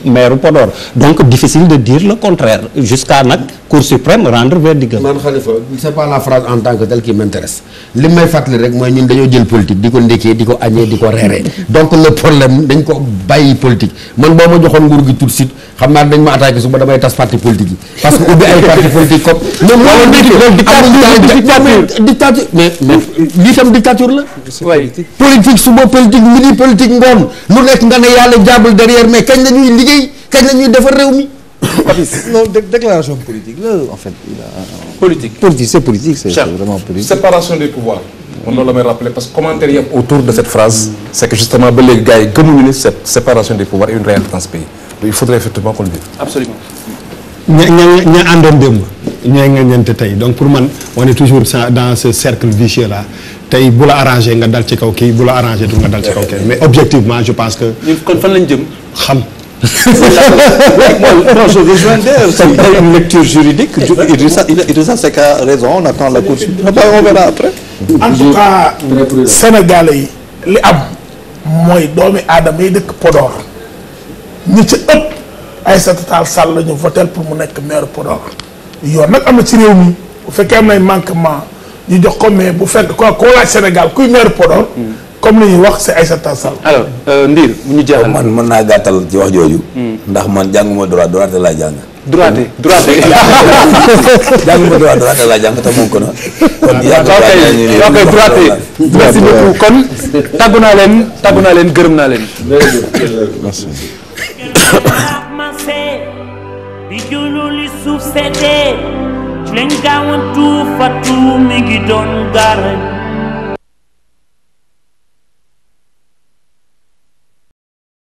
maire Podor donc difficile de dire le contraire jusqu'à nag Cour suprême rendre verdict. man Khalifa c'est pas la phrase en tant que telle qui m'intéresse li may fàttali rek mooy ñun dañoo jël politique di ko ndékkee di ko añee di ko reeree donc le problème dañ ko bàyyi politique man boo ma joxoon nguur gi tout de suite xam naa dañ ma attaqué suba damay tas parti politique yi parce que ubbi ay parti politique comme dictature mais lii tam dictature la politique suba politique midi politique ngoon lu nekk nga ne yàlla jaabul derrière mais kañ la ñuy liggéey kañ la ñuy defar réew mi non déclaration politique là en fait politique c'est politique c'est vraiment politique. séparation des pouvoirs. man loolu la may rappeler parce que commentaire yi autour de cette phrase c'est que justement ba léegi gars yi gëmuñu ne cette séparation des pouvoirs est une réalité dans ce pays il faudrait effectivement qu'on le dise. absolument. ña àndoon démb ñooy nga ñeente tey donc pour man on est toujours dans ce cercle vicieux là tey bu la arrangé nga dal ci kaw kii bu la arrangé du nga dal ci kaw kii mais objectivement je pense que. kon fan lañ jëm. xam. non, je rejoins d'ailleurs, c'est une lecture juridique. Idrissa Seck a raison, on attend la Cour suprême. On verra après. En tout cas, Sénégalais yi li am mooy doomi aadama yi dëkk Podor ñi ci ëpp Aïssata Tall Sall la ñu voté pour mu nekk maire Podor yoon nag am na ci réew mi bu fekkee am nay manquement ñu jox ko mais bu fekk koo laaj Sénégal kuy maire Podor comme li ñuy wax c'est Aïssata Tall Sall. alors Ndir bu ñu jeexal. man mën naa gàttal ci wax jooju. ndax man jànguma droit laa jàng. droite. jànguma droit laa jàng te moom ko na. kon ok droite. merci beaucoup kon tàggu naa leen gërëm naa leen. merci. bi jululi suuf seddee lañ gaawantu fatu mi ngi doon gar